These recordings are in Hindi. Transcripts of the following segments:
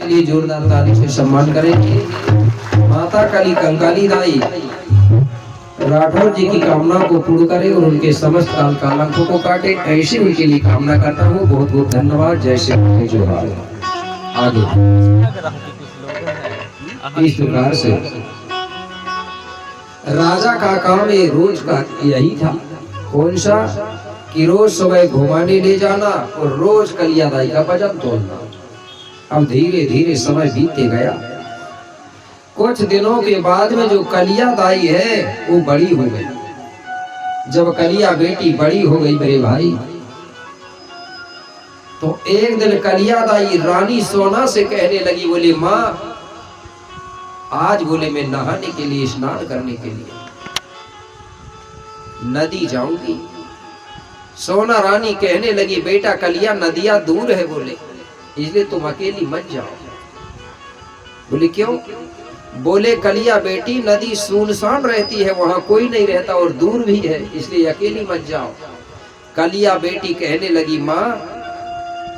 लिए जोरदार ताली से सम्मान करेंगे। माता काली कंकाली दाई राठौर जी की कामना को पूर्ण करे और उनके समस्त काल कालंकों को काटे, ऐसी उनके लिए कामना करता हूँ। बहुत बहुत धन्यवाद। जय श्री कृष्ण। जोहार। आगे इस प्रकार से राजा का काम ये रोज का यही था। कौन सा? कि रोज सुबह घुमाने ले जाना और रोज कलियादाई का भजन तोड़ना। अब धीरे धीरे समय बीतते गया। कुछ दिनों के बाद में जो कलियादाई है वो बड़ी हो गई। जब कलिया बेटी बड़ी हो गई मेरे भाई, तो एक दिन कलियादाई रानी सोना से कहने लगी, बोले माँ आज बोले मैं नहाने के लिए, स्नान करने के लिए नदी जाऊंगी। सोना रानी कहने लगी, बेटा कलिया नदियां दूर है बोले, इसलिए तुम अकेली मत जाओ। बोले क्यों? बोले कलिया बेटी नदी सुनसान रहती है, वहां कोई नहीं रहता और दूर भी है, इसलिए अकेली मत जाओ। कलिया बेटी कहने लगी, माँ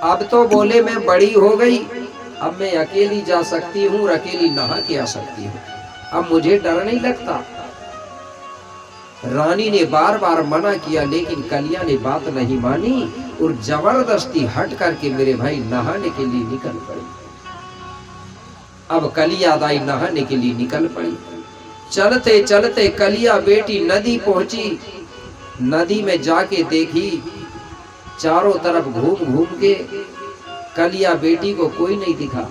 अब तो बोले मैं बड़ी हो गई, अब मैं अकेली जा सकती हूँ और अकेली नहा के आ सकती हूँ, अब मुझे डर नहीं लगता। रानी ने बार बार मना किया, लेकिन कलिया ने बात नहीं मानी और जबरदस्ती हट करके मेरे भाई नहाने के लिए निकल पड़ी। अब कलियादाई नहाने के लिए निकल पड़ी। चलते चलते कलिया बेटी नदी पहुंची। नदी में जाके देखी, चारों तरफ घूम घूम के कलिया बेटी को कोई नहीं दिखा।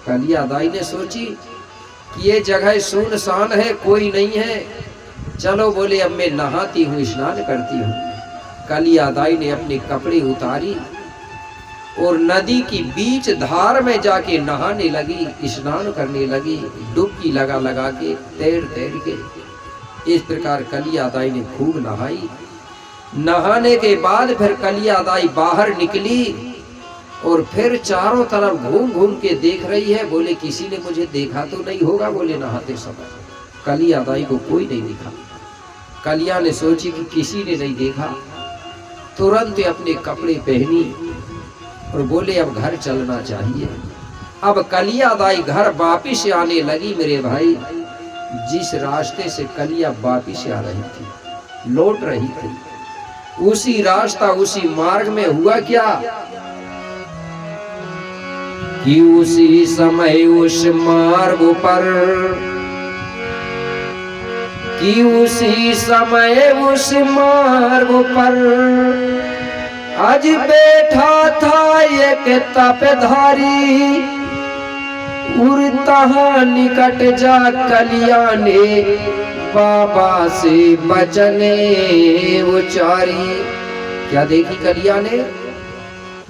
कलियादाई ने सोची कि ये जगह सुनसान है, कोई नहीं है, चलो बोले अब मैं नहाती हूँ, स्नान करती हूँ। कलियादाई ने अपने कपड़े उतारी और नदी की बीच धार में जाके नहाने लगी, स्नान करने लगी, डुबकी लगा लगा के, तैर तैर के। इस प्रकार कलियादाई ने खूब नहाई। नहाने के बाद फिर कलियादाई बाहर निकली और फिर चारों तरफ घूम घूम के देख रही है। बोले किसी ने मुझे देखा तो नहीं होगा बोले नहाते समय। कलियादाई को कोई नहीं दिखा। कलिया ने सोची कि किसी ने नहीं देखा, तुरंत अपने कपड़े पहनी और बोले अब घर चलना चाहिए। अब कलियादाई घर वापिस आने लगी मेरे भाई। जिस रास्ते से कलिया वापिस आ रही थी, लौट रही थी, उसी रास्ता उसी मार्ग में हुआ क्या कि उसी समय उस मार्ग पर, कि उसी समय उस मार्ग पर आज बैठा था एक तपधारी। उड़ता निकट जा कलिया ने बाबा से बचने उचारी। क्या देखी कलिया ने?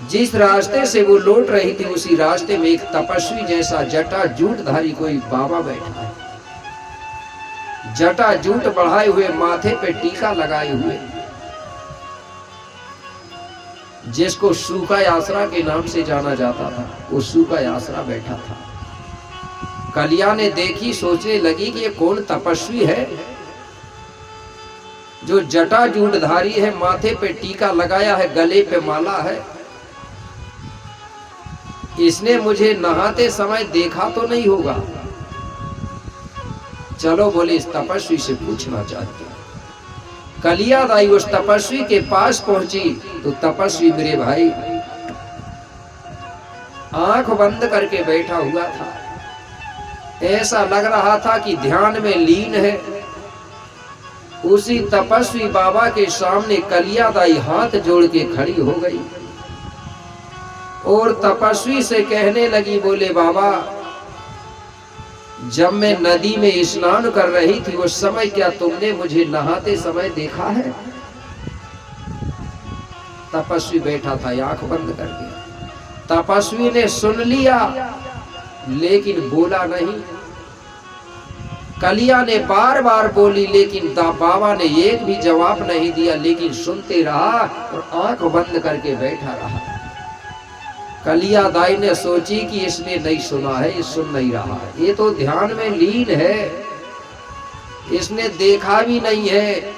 जिस रास्ते से वो लौट रही थी उसी रास्ते में एक तपस्वी जैसा जटा जूटधारी कोई बाबा बैठा है। जटा जूट बढ़ाए हुए, माथे पे टीका लगाए हुए, जिसको सूखा आसरा के नाम से जाना जाता था, वो सूखा आसरा बैठा था। कलिया ने देखी, सोचने लगी कि ये कौन तपस्वी है जो जटा जूटधारी है, माथे पे टीका लगाया है, गले पे माला है। इसने मुझे नहाते समय देखा तो नहीं होगा, चलो बोले इस तपस्वी से पूछना चाहती हूँ। कलियादाई उस तपस्वी के पास पहुंची तो तपस्वी मेरे भाई आंख बंद करके बैठा हुआ था। ऐसा लग रहा था कि ध्यान में लीन है। उसी तपस्वी बाबा के सामने कलियादाई हाथ जोड़ के खड़ी हो गई और तपस्वी से कहने लगी, बोले बाबा जब मैं नदी में स्नान कर रही थी उस समय क्या तुमने मुझे नहाते समय देखा है? तपस्वी बैठा था आंख बंद करके। तपस्वी ने सुन लिया लेकिन बोला नहीं। कलिया ने बार बार बोली लेकिन बाबा ने एक भी जवाब नहीं दिया, लेकिन सुनते रहा और आंख बंद करके बैठा रहा। कलियादाई ने सोची कि इसने नहीं सुना है, ये सुन नहीं रहा है, ये तो ध्यान में लीन है, इसने देखा भी नहीं है,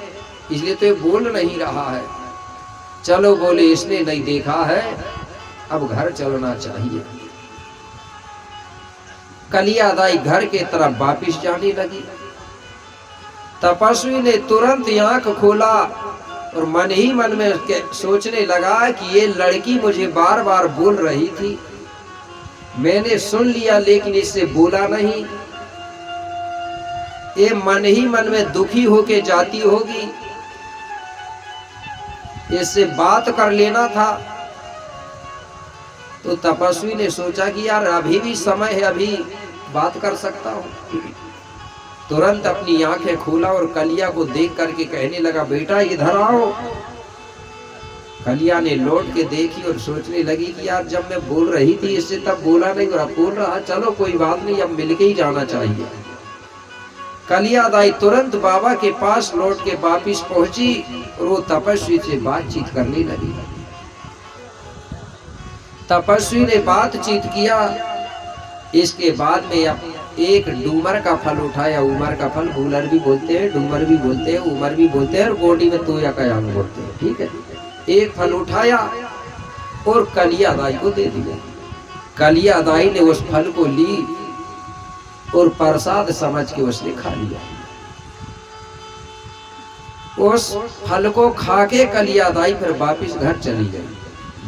इसलिए तो ये बोल नहीं रहा है। चलो बोले इसने नहीं देखा है, अब घर चलना चाहिए। कलिया दाई घर के तरफ वापिस जाने लगी। तपस्वी ने तुरंत आंख खोला और मन ही मन में सोचने लगा कि ये लड़की मुझे बार बार बोल रही थी, मैंने सुन लिया लेकिन इससे बोला नहीं। ये मन ही मन में दुखी होके जाती होगी, इससे बात कर लेना था। तो तपस्वी ने सोचा कि यार अभी भी समय है, अभी बात कर सकता हूं। तुरंत अपनी आंखें खोला और कलिया को देख करके कहने लगा, बेटा इधर आओ। कलिया ने लौट के देखी और सोचने लगी कि यार जब मैं बोल रही थी इससे तब बोला नहीं और अब बोल रहा, चलो कोई बात नहीं, अब मिलके ही जाना चाहिए। कलिया दाई तुरंत बाबा के पास लौट के वापिस पहुंची और वो तपस्वी से बातचीत करने लगी। तपस्वी ने बातचीत किया। इसके बाद में अब एक डूमर का फल उठाया। उमर का फल गूलर भी बोलते हैं, डूमर भी बोलते हैं, उमर भी बोलते हैं और गोडी में तोया का आम बोलते हैं, ठीक है। एक फल उठाया और कलिया दाई को दे दिया। कलिया दाई ने उस फल को ली और प्रसाद समझ के उसने खा लिया। उस फल को खा के कलिया दाई फिर वापिस घर चली गई।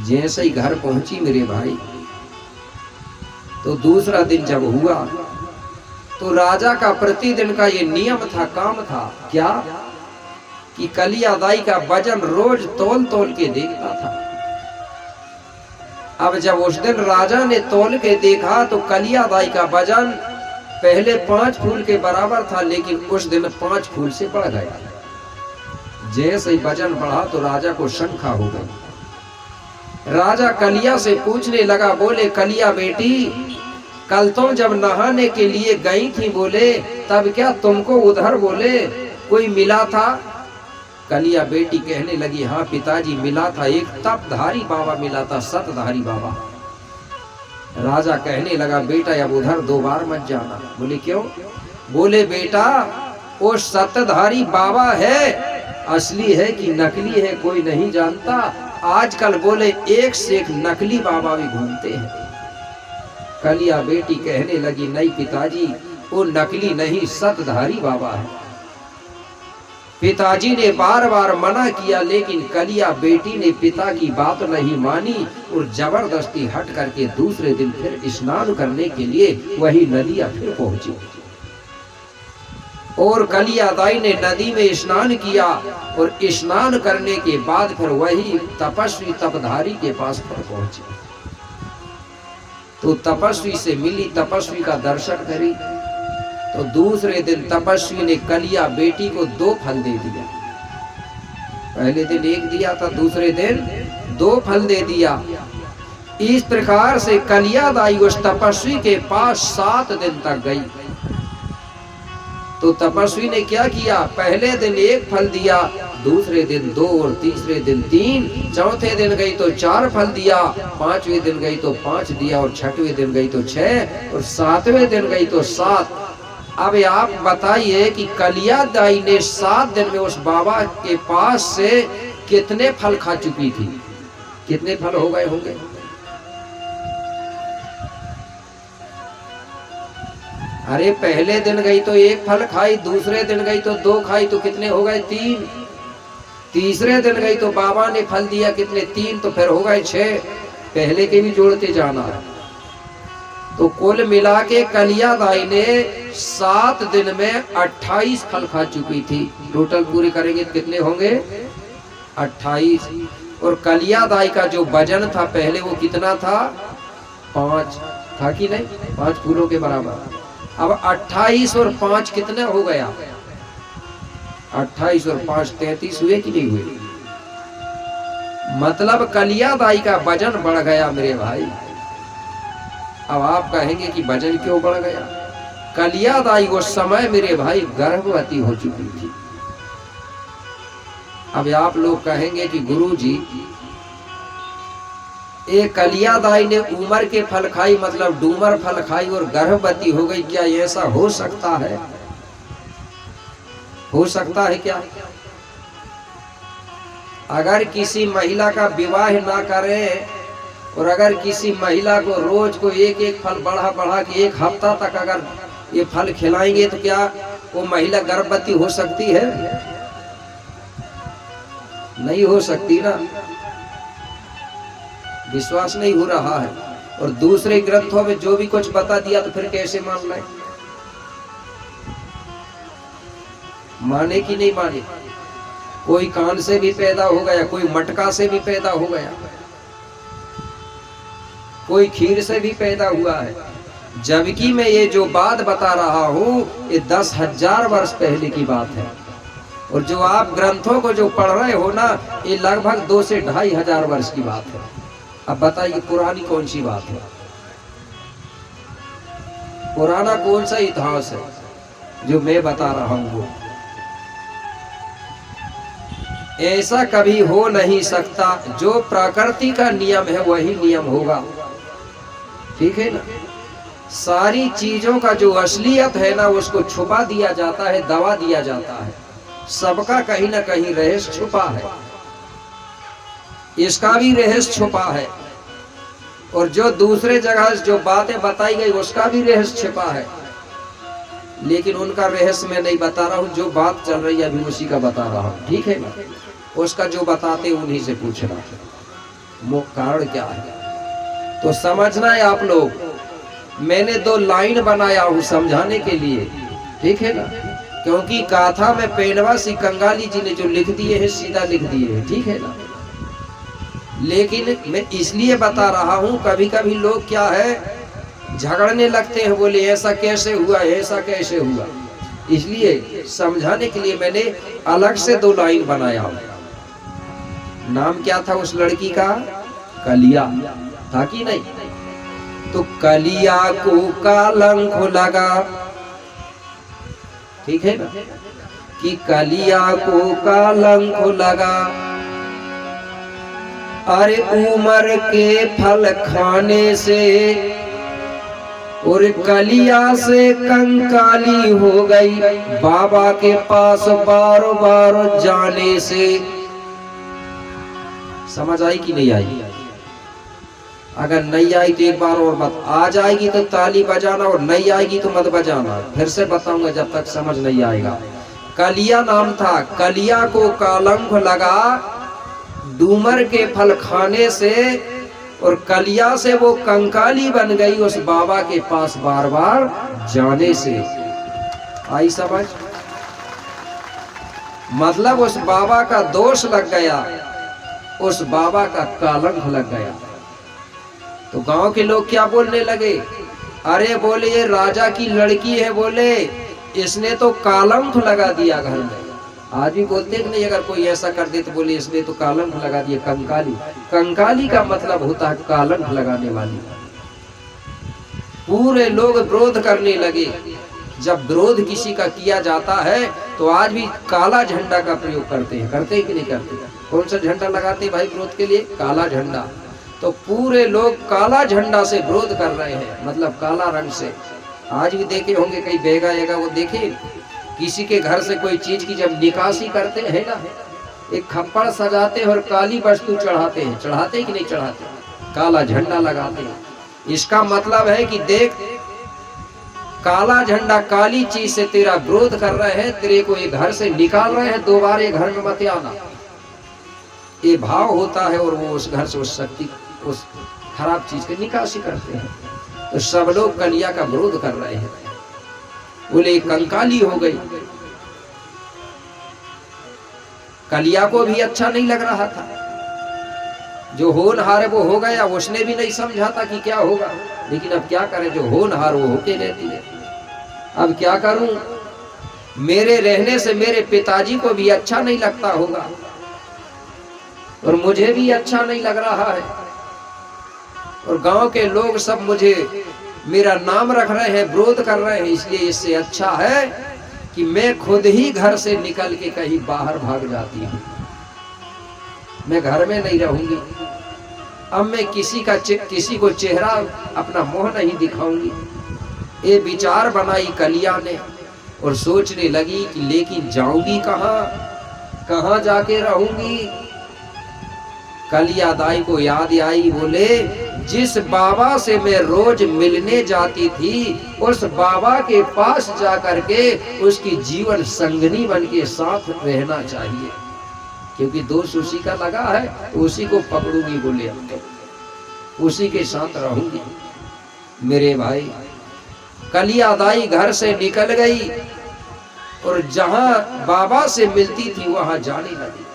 जैसे ही घर पहुंची मेरे भाई, तो दूसरा दिन जब हुआ तो राजा का प्रतिदिन का ये नियम था, काम था क्या कि कलिया दाई का वजन रोज तौल तौल के देखता था। अब जब उस दिन राजा ने तौल के देखा तो कलिया दाई का वजन पहले 5 फूल के बराबर था, लेकिन उस दिन 5 फूल से बढ़ गया। जैसे ही वजन बढ़ा तो राजा को शंका हो गई। राजा कलिया से पूछने लगा, बोले कलिया बेटी, कल तुम जब नहाने के लिए गई थी बोले, तब क्या तुमको उधर बोले कोई मिला था? कलिया बेटी कहने लगी, हाँ पिताजी मिला था, एक तपधारी बाबा मिला था, सतधारी बाबा। राजा कहने लगा, बेटा अब उधर 2 बार मत जाना। बोले क्यों? बोले बेटा वो सतधारी बाबा है, असली है कि नकली है कोई नहीं जानता। आजकल बोले एक से एक नकली बाबा भी घूमते हैं। कलिया बेटी कहने लगी, नहीं पिताजी वो नकली नहीं, सतधारी बाबा है। पिताजी ने बार बार मना किया, लेकिन कलिया बेटी ने पिता की बात नहीं मानी और जबरदस्ती हट करके दूसरे दिन फिर स्नान करने के लिए वही नदिया फिर पहुंची। और कलिया दाई ने नदी में स्नान किया और स्नान करने के बाद फिर वही तपस्वी तपधारी के पास फिर पहुंची। तो तपस्वी से मिली, तपस्वी का दर्शन करी। तो दूसरे दिन तपस्वी ने कलिया बेटी को 2 फल दे दिया। पहले दिन 1 दिया था, दूसरे दिन 2 फल दे दिया। इस प्रकार से कलिया दाई उस तपस्वी के पास 7 दिन तक गई। तो तपस्वी ने क्या किया, पहले दिन 1 फल दिया, दूसरे दिन 2 और तीसरे दिन 3, चौथे दिन गई तो 4 फल दिया, 5वें दिन गई तो 5 दिया और 6वें दिन गई तो 6 और 7वें दिन गई तो 7। अब आप बताइए कि कलिया दाई ने 7 दिन में उस बाबा के पास से कितने फल खा चुकी थी? कितने फल हो गए होंगे? अरे पहले दिन गई तो 1 फल खाई, दूसरे दिन गई तो 2 खाई, तो कितने हो गए? 3। तीसरे दिन गई तो बाबा ने फल दिया, कितने? 3, तो फिर हो गए 6। पहले के भी जोड़ते जाना है। तो कुल मिला के कलिया दाई ने 7 दिन में 28 फल खा चुकी थी। टोटल पूरे करेंगे तो कितने होंगे? 28। और कलिया दाई का जो वजन था पहले वो कितना था? 5 था कि नहीं? 5 फूलों के बराबर। अब 28 और 5 कितना हो गया? 28 और 5 33 हुए कि नहीं हुए? मतलब कलिया दाई का वजन बढ़ गया मेरे भाई। अब आप कहेंगे कि वजन क्यों बढ़ गया? कलिया दाई उस समय मेरे भाई गर्भवती हो चुकी थी। अब आप लोग कहेंगे कि गुरुजी एक कलिया दाई ने उमर के फल खाई, मतलब डूमर फल खाई और गर्भवती हो गई, क्या ऐसा हो सकता है? हो सकता है क्या? अगर किसी महिला का विवाह ना करें और अगर किसी महिला को रोज को एक एक फल बढ़ा बढ़ा के एक हफ्ता तक अगर ये फल खिलाएंगे तो क्या वो महिला गर्भवती हो सकती है? नहीं हो सकती ना। विश्वास नहीं हो रहा है और दूसरे ग्रंथों में जो भी कुछ बता दिया तो फिर कैसे मान लें? माने कि नहीं माने? कोई कान से भी पैदा हो गया, कोई मटका से भी पैदा हो गया, कोई खीर से भी पैदा हुआ है, जबकि मैं ये जो बात बता रहा हूं ये 10,000 वर्ष पहले की बात है। और जो आप ग्रंथों को जो पढ़ रहे हो ना ये लगभग 2 से 2,500 वर्ष की बात है। अब बताइए पुरानी कौन सी बात है? पुराना कौन सा इतिहास है जो मैं बता रहा हूं वो? ऐसा कभी हो नहीं सकता। जो प्रकृति का नियम है वही नियम होगा, ठीक है ना। सारी चीजों का जो असलियत है ना उसको छुपा दिया जाता है, दबा दिया जाता है। सबका कहीं ना कहीं रहस्य छुपा है, इसका भी रहस्य छुपा है, और जो दूसरे जगह जो बातें बताई गई उसका भी रहस्य छुपा है। लेकिन उनका रहस्य मैं नहीं बता रहा हूं, जो बात चल रही है अभी उसी का बता रहा हूं, ठीक है ना। उसका जो बताते उन्हीं से पूछना वो कारण क्या है तो समझना है आप लोग। मैंने 2 लाइन बनाया हूं समझाने के लिए, ठीक है ना, क्योंकि गाथा में पेड़वा सी कंगाली जी ने जो लिख दिए हैं सीधा लिख दिए हैं, ठीक है ना। लेकिन मैं इसलिए बता रहा हूं, कभी कभी लोग क्या है झगड़ने लगते हैं, बोले ऐसा कैसे हुआ, ऐसा कैसे हुआ। इसलिए समझाने के लिए मैंने अलग से 2 लाइन बनाया। नाम क्या था उस लड़की का? कलिया था कि नहीं? तो कलिया को कलंक लगा, ठीक है ना, कि कलिया को कलंक लगा। अरे उम्र के फल खाने से और कलिया से कंकाली हो गई, बाबा के पास बार बार जाने से। समझ आई कि नहीं आई? अगर नहीं आई तो एक बार और मत, आ जाएगी तो ताली बजाना और नहीं आएगी तो मत बजाना। फिर से बताऊंगा जब तक समझ नहीं आएगा। कलिया नाम था, कलिया को कलंक लगा डूमर के फल खाने से, और कलिया से वो कंकाली बन गई उस बाबा के पास बार बार जाने से। आई समझ? मतलब उस बाबा का दोष लग गया, उस बाबा का कलंक लग गया। तो गांव के लोग क्या बोलने लगे? अरे बोले ये राजा की लड़की है, बोले इसने तो कलंक लगा दिया घर में। आज भी बोलते हैं कि नहीं, अगर कोई ऐसा कर दे तो बोले इसने तो कलंक लगा दिया। कंकाली, कंकाली का मतलब होता है कलंक लगाने वाली। पूरे लोग विरोध करने लगे। जब विरोध किसी का किया जाता है तो आज भी काला झंडा का प्रयोग करते हैं, करते हैं कि नहीं करते? कौन सा झंडा लगाते हैं भाई विरोध के लिए? काला झंडा। तो पूरे लोग काला झंडा से विरोध कर रहे हैं, मतलब काला रंग से। आज भी देखे होंगे कई बेगा येगा, वो देखे किसी के घर से कोई चीज की जब निकासी करते हैं ना, एक खप्पड़ सजाते हैं और काली वस्तु चढ़ाते हैं। चढ़ाते हैं कि नहीं चढ़ाते? काला झंडा लगाते हैं। इसका मतलब है कि देख, काला झंडा काली चीज से तेरा विरोध कर रहे हैं, तेरे को ये घर से निकाल रहे हैं, दोबारा ये घर में मत आना। ये भाव होता है और वो उस घर से उस शक्ति, उस खराब चीज की निकासी करते हैं। तो सब लोग कलिया का विरोध कर रहे हैं। बोले कंकाली हो गई। कलिया को भी अच्छा नहीं लग रहा था। जो होनहार है वो हो गया, उसने भी नहीं समझा था कि क्या होगा। लेकिन अब क्या करें, जो होनहार वो होके रहती है। अब क्या करूं, मेरे रहने से मेरे पिताजी को भी अच्छा नहीं लगता होगा और मुझे भी अच्छा नहीं लग रहा है, और गांव के लोग सब मुझे मेरा नाम रख रहे हैं, विरोध कर रहे हैं। इसलिए इससे अच्छा है कि मैं खुद ही घर से निकल के कहीं बाहर भाग जाती हूँ। मैं घर में नहीं रहूंगी। अब मैं किसी को चेहरा अपना मुंह नहीं दिखाऊंगी। ये विचार बनाई कलिया ने और सोचने लगी कि लेकिन जाऊंगी कहाँ जाके रहूंगी। कलिया दाई को याद आई, बोले जिस बाबा से मैं रोज मिलने जाती थी उस बाबा के पास जाकर के उसकी जीवन संगनी बन के साथ रहना चाहिए, क्योंकि दोष उसी का लगा है तो उसी को पकड़ूंगी, बोले हम तो उसी के साथ रहूंगी। मेरे भाई कलिया दाई घर से निकल गई और जहां बाबा से मिलती थी वहां जाने लगी।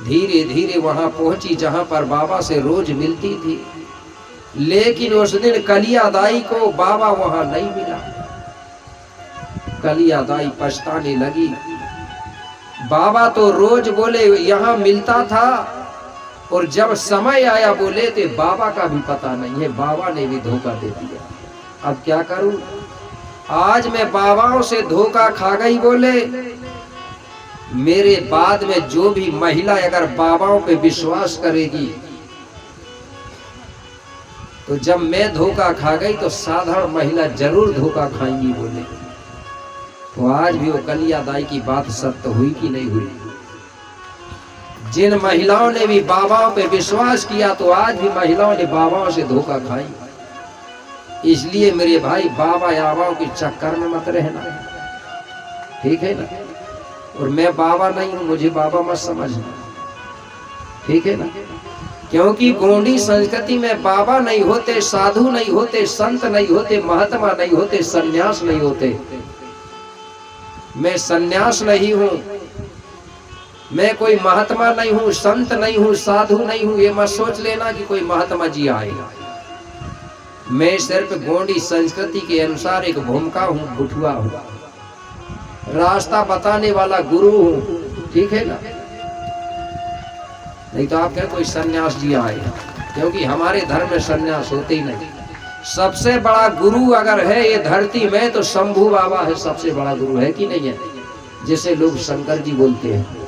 धीरे धीरे वहां पहुंची जहां पर बाबा से रोज मिलती थी, लेकिन उस दिन कलिया दाई को बाबा वहां नहीं मिला। कलिया दाई पछताने लगी, बाबा तो रोज बोले यहां मिलता था और जब समय आया बोले तो बाबा का भी पता नहीं है, बाबा ने भी धोखा दे दिया। अब क्या करूं, आज मैं बाबाओं से धोखा खा गई। बोले मेरे बाद में जो भी महिला अगर बाबाओं पे विश्वास करेगी तो जब मैं धोखा खा गई तो साधारण महिला जरूर धोखा खाएंगी। बोले तो आज भी वो कलिया दाई की बात सत्य हुई कि नहीं हुई? जिन महिलाओं ने भी बाबाओं पे विश्वास किया तो आज भी महिलाओं ने बाबाओं से धोखा खाई। इसलिए मेरे भाई बाबा याबाओं के चक्कर में मत रहना, ठीक है ना? और मैं बाबा नहीं हूं, मुझे बाबा मत समझना, ठीक है ना? क्योंकि गोंडी संस्कृति में बाबा नहीं होते, साधु नहीं होते, संत नहीं होते, महात्मा नहीं होते, सन्यास नहीं होते। मैं सन्यास नहीं हूं, मैं कोई महात्मा नहीं हूं, संत नहीं हूं, साधु नहीं हूं। ये मत सोच लेना कि कोई महात्मा जी आएगा। मैं सिर्फ गोंडी संस्कृति के अनुसार एक भूमिका हूं, बुठुआ हूं, रास्ता बताने वाला गुरु हूं, ठीक है ना? नहीं तो आप क्या कोई सन्यास जी आएगा, क्योंकि हमारे धर्म में सन्यास होते ही नहीं। सबसे बड़ा गुरु अगर है ये धरती में तो शंभू बाबा है, सबसे बड़ा गुरु है कि नहीं है? जिसे लोग शंकर जी बोलते हैं।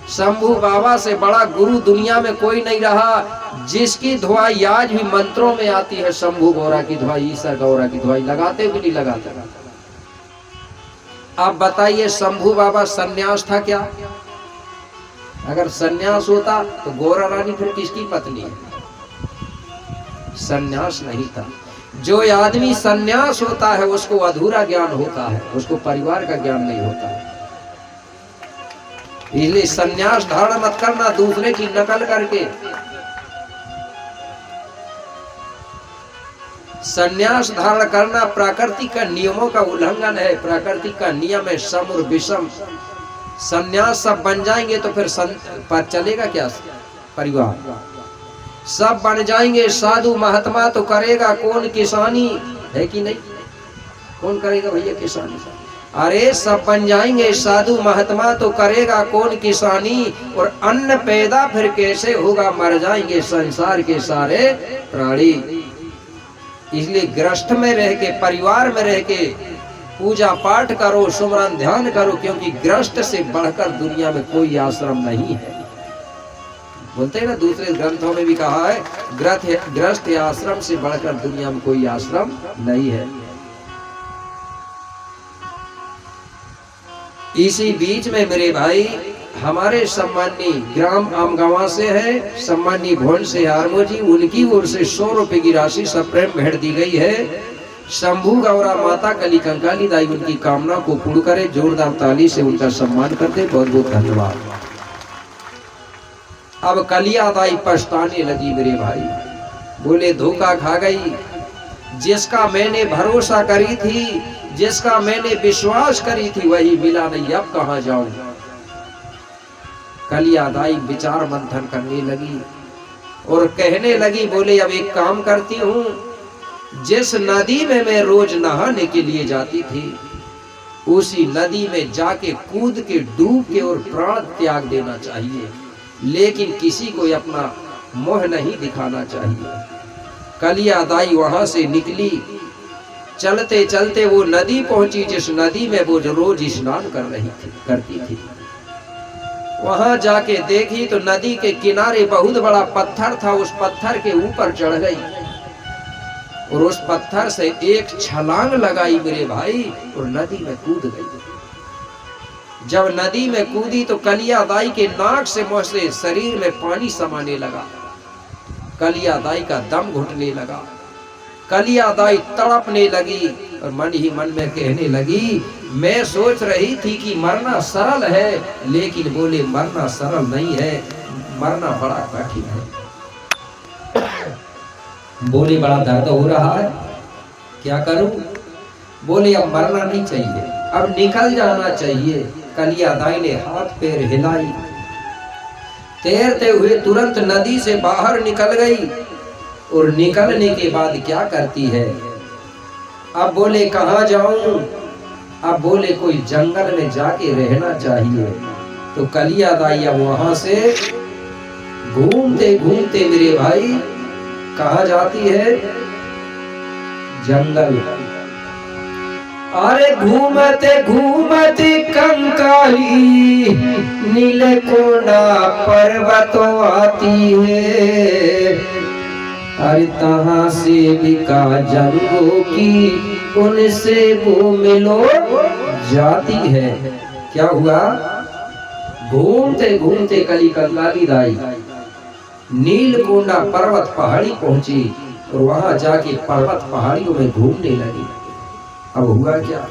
शंभू बाबा से बड़ा गुरु दुनिया में कोई नहीं रहा। जिसकी धुआई आज भी मंत्रों में आती है, शंभू गौरा की धुआई, ईसर गौरा की धुआई, लगाते भी नहीं लगाते। आप बताइए शंभू बाबा सन्यास था क्या? अगर सन्यास होता तो गौरा रानी फिर किसकी पत्नी है? सन्यास नहीं था। जो आदमी सन्यास होता है उसको अधूरा ज्ञान होता है, उसको परिवार का ज्ञान नहीं होता। इसलिए सन्यास धारण मत करना दूसरे की नकल करके। सन्यास धारण करना प्रकृति का नियमों का उल्लंघन है। प्रकृति का नियम है सम और विषम। सन्यास सब बन जाएंगे तो फिर पर चलेगा क्या परिवार? सब बन जाएंगे साधु महात्मा तो करेगा कौन किसानी, है कि नहीं? कौन करेगा भैया किसानी? अरे सब बन जाएंगे साधु महात्मा तो करेगा कौन किसानी, और अन्न पैदा फिर कैसे होगा? मर जाएंगे संसार के सारे प्राणी। इसलिए गृहस्थ में रह के, परिवार में रह के पूजा पाठ करो, सुमरन ध्यान करो, क्योंकि गृहस्थ से बढ़कर दुनिया में कोई आश्रम नहीं है। बोलते हैं ना, दूसरे ग्रंथों में भी कहा है गृहस्थ आश्रम से बढ़कर दुनिया में कोई आश्रम नहीं है। इसी बीच में मेरे भाई हमारे सम्मानी ग्राम आमगावा से है, सम्मानी भुवन से आरमो जी, उनकी ओर से 100 रुपए की राशि सप्रेम भेंट दी गई है। शंभू गौरा माता कली कंकाली दाई उनकी कामना को पूर्ण करे। जोरदार ताली से उनका सम्मान करते, बहुत बहुत धन्यवाद। अब कलिया दाई पछताने लगी मेरे भाई, बोले धोखा खा गई। जिसका मैंने भरोसा करी थी, जिसका मैंने विश्वास करी थी, वही मिला नहीं, अब कहां जाऊं? कलिया दाई विचार मंथन करने लगी और कहने लगी, बोले अब एक काम करती हूं, जिस नदी में मैं रोज नहाने के लिए जाती थी उसी नदी में जाके कूद के डूब के और प्राण त्याग देना चाहिए, लेकिन किसी को अपना मोह नहीं दिखाना चाहिए। कलिया दाई वहां से निकली, चलते चलते वो नदी पहुंची जिस नदी में वो रोज स्नान करती थी। वहां जाके देखी तो नदी के किनारे बहुत बड़ा पत्थर था। उस पत्थर के ऊपर चढ़ गई और उस पत्थर से एक छलांग लगाई मेरे भाई और नदी में कूद गई। जब नदी में कूदी तो कलिया दाई के नाक से मुंह से शरीर में पानी समाने लगा। कलिया दाई का दम घुटने लगा। कलिया दाई तड़पने लगी और मन ही मन में कहने लगी, मैं सोच रही थी कि मरना सरल है, लेकिन बोले मरना सरल नहीं है, मरना बड़ा कठिन है। बोले बड़ा दर्द हो रहा है, क्या करूं? बोले अब मरना नहीं चाहिए, अब निकल जाना चाहिए। कलिया दाई ने हाथ पैर हिलाई, तैरते हुए तुरंत नदी से बाहर निकल गई। और निकलने के बाद क्या करती है? अब बोले कहाँ जाऊं? अब बोले कोई जंगल में जाके रहना चाहिए। तो कलिया दाई अब वहां से घूमते घूमते मेरे भाई कहाँ जाती है? जंगल। अरे घूमते घूमते कंकाली नीलकोना पर्वत आती है। अरे तहाँ से बिका जंगों की उनसे वो मिलो जाती है। क्या हुआ? घूमते घूमते कलिया दाई नीलकोना पर्वत पहाड़ी पहुंची और वहां जाके पर्वत पहाड़ियों में घूमने लगी। अब हुआ क्या?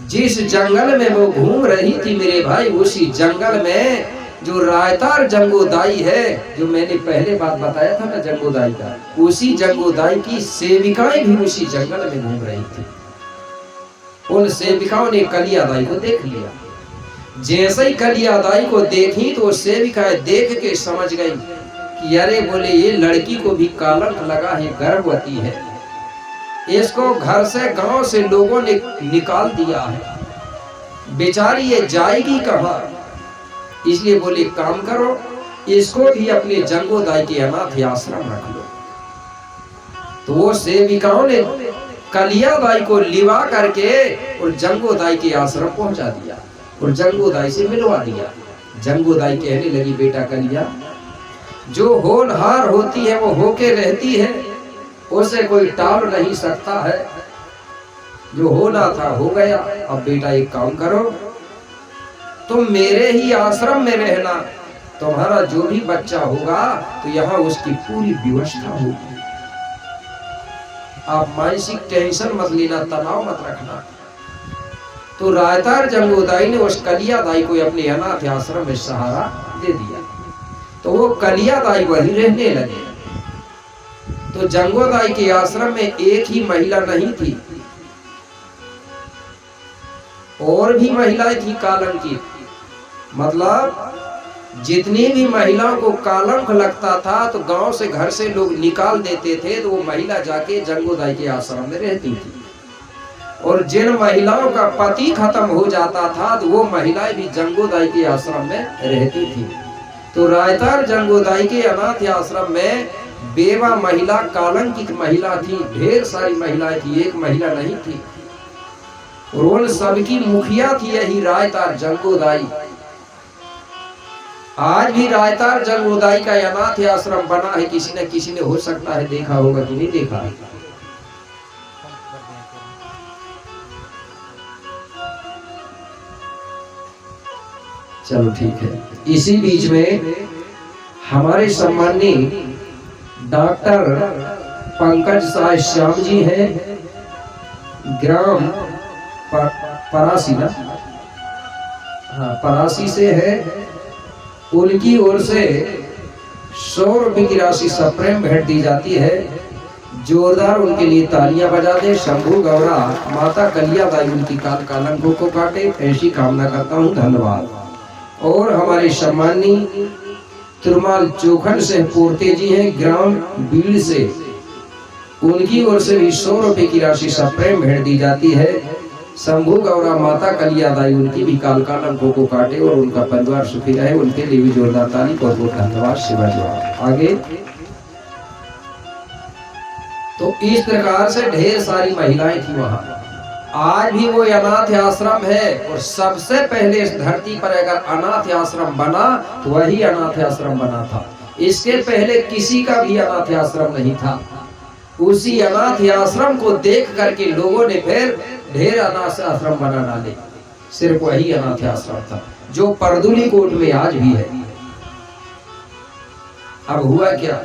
जिस जंगल में वो घूम रही थी मेरे भाई, उसी जंगल में जो रायतार जंगोदाई है, जो मैंने पहले बात बताया था ना जंगोदाई का, उसी जंगोदाई की सेविकाएं भी उसी जंगल में घूम रही थी। उन सेविकाओं ने कलिया दाई को देख लिया। जैसे ही कलिया दाई को देखी तो सेविकाएं देख के समझ गई कि अरे बोले ये लड़की को भी कलंक लगा है, गर्भवती है, इसको घर से गांव से लोगों ने निकाल दिया है, बेचारी ये जाएगी कहां? इसलिए बोले काम करो, इसको भी अपने जंगोदाई के अनाथ आश्रम रख लो। तो वो सेविकाओं ने कलिया दाई को लिवा करके और जंगोदाई के आश्रम पहुंचा दिया और जंगोदाई से मिलवा दिया। जंगोदाई कहने लगी, बेटा कलिया, जो होनहार होती है वो होके रहती है, उसे कोई टाल नहीं सकता है। जो होना था हो गया। अब बेटा एक काम करो, तुम मेरे ही आश्रम में रहना, तुम्हारा जो भी बच्चा होगा तो यहाँ उसकी पूरी व्यवस्था होगी। आप मानसिक टेंशन मत लेना, तनाव मत रखना। तो रायतार जंगोदाई ने उस कलिया दाई को अपने अनाथ आश्रम में सहारा दे दिया। तो वो कलिया दाई वही रहने लगे। तो जंगोदाई के आश्रम में एक ही महिला नहीं थी, और भी महिलाएं थी कलंकित। मतलब जितनी भी महिलाओं को कलंक लगता था तो गांव से घर से लोग निकाल देते थे, तो वो महिला जाके जंगोदाई के आश्रम में रहती थी। और जिन महिलाओं का पति खत्म हो जाता था तो वो महिलाएं भी जंगोदाई के आश्रम में रहती थी। तो रायतार जंगोदाई के अनाथ आश्रम में बेवा महिला, कलंकित महिला थी, ढेर सारी महिलाएं थी, एक महिला नहीं थी। और उन सबकी मुखिया थी यही रायतार जंगोदाई। आज भी रायतार जंगोदाई का अनाथ आश्रम बना है, किसी न किसी ने हो सकता है देखा होगा कि नहीं देखा है। चलो ठीक है। इसी बीच में हमारे सम्माननीय डॉक्टर पंकज साह श्याम जी हैं, ग्राम परासी ना, हाँ परासी से है। उनकी ओर से 100 रुपए की राशि सप्रेम भेंट दी जाती है। जोरदार उनके लिए तालियां बजा दे। शंभू गौरा माता कलिया दाई उनकी काल कलंकों को काटे, ऐसी कामना करता हूँ। धन्यवाद। और हमारे सम्माननीय तिरुमाल चोखन से पोर्ते जी हैं, ग्राम बीड़ से, उनकी ओर से भी 100 रुपए की राशि सप्रेम भेंट दी जाती है। शंभू गौरा माता कलिया दाई उनकी भी काल कलंकों को काटे और उनका परिवार सुखी रहे, उनके लिए भी जोरदार ताली। बहुत बहुत धन्यवाद। सेवा जवाब आगे। तो इस प्रकार से ढेर सारी महिलाएं थी वहां। आज भी वो अनाथ आश्रम है। और सबसे पहले इस धरती पर अगर अनाथ आश्रम बना तो वही अनाथ आश्रम बना था। इसके पहले किसी का भी अनाथ आश्रम नहीं था। उसी अनाथ आश्रम को देख करके लोगों ने फिर ढेर अनाथ आश्रम बना डाले। सिर्फ वही अनाथ आश्रम था जो परदुली कोट में आज भी है। अब हुआ क्या?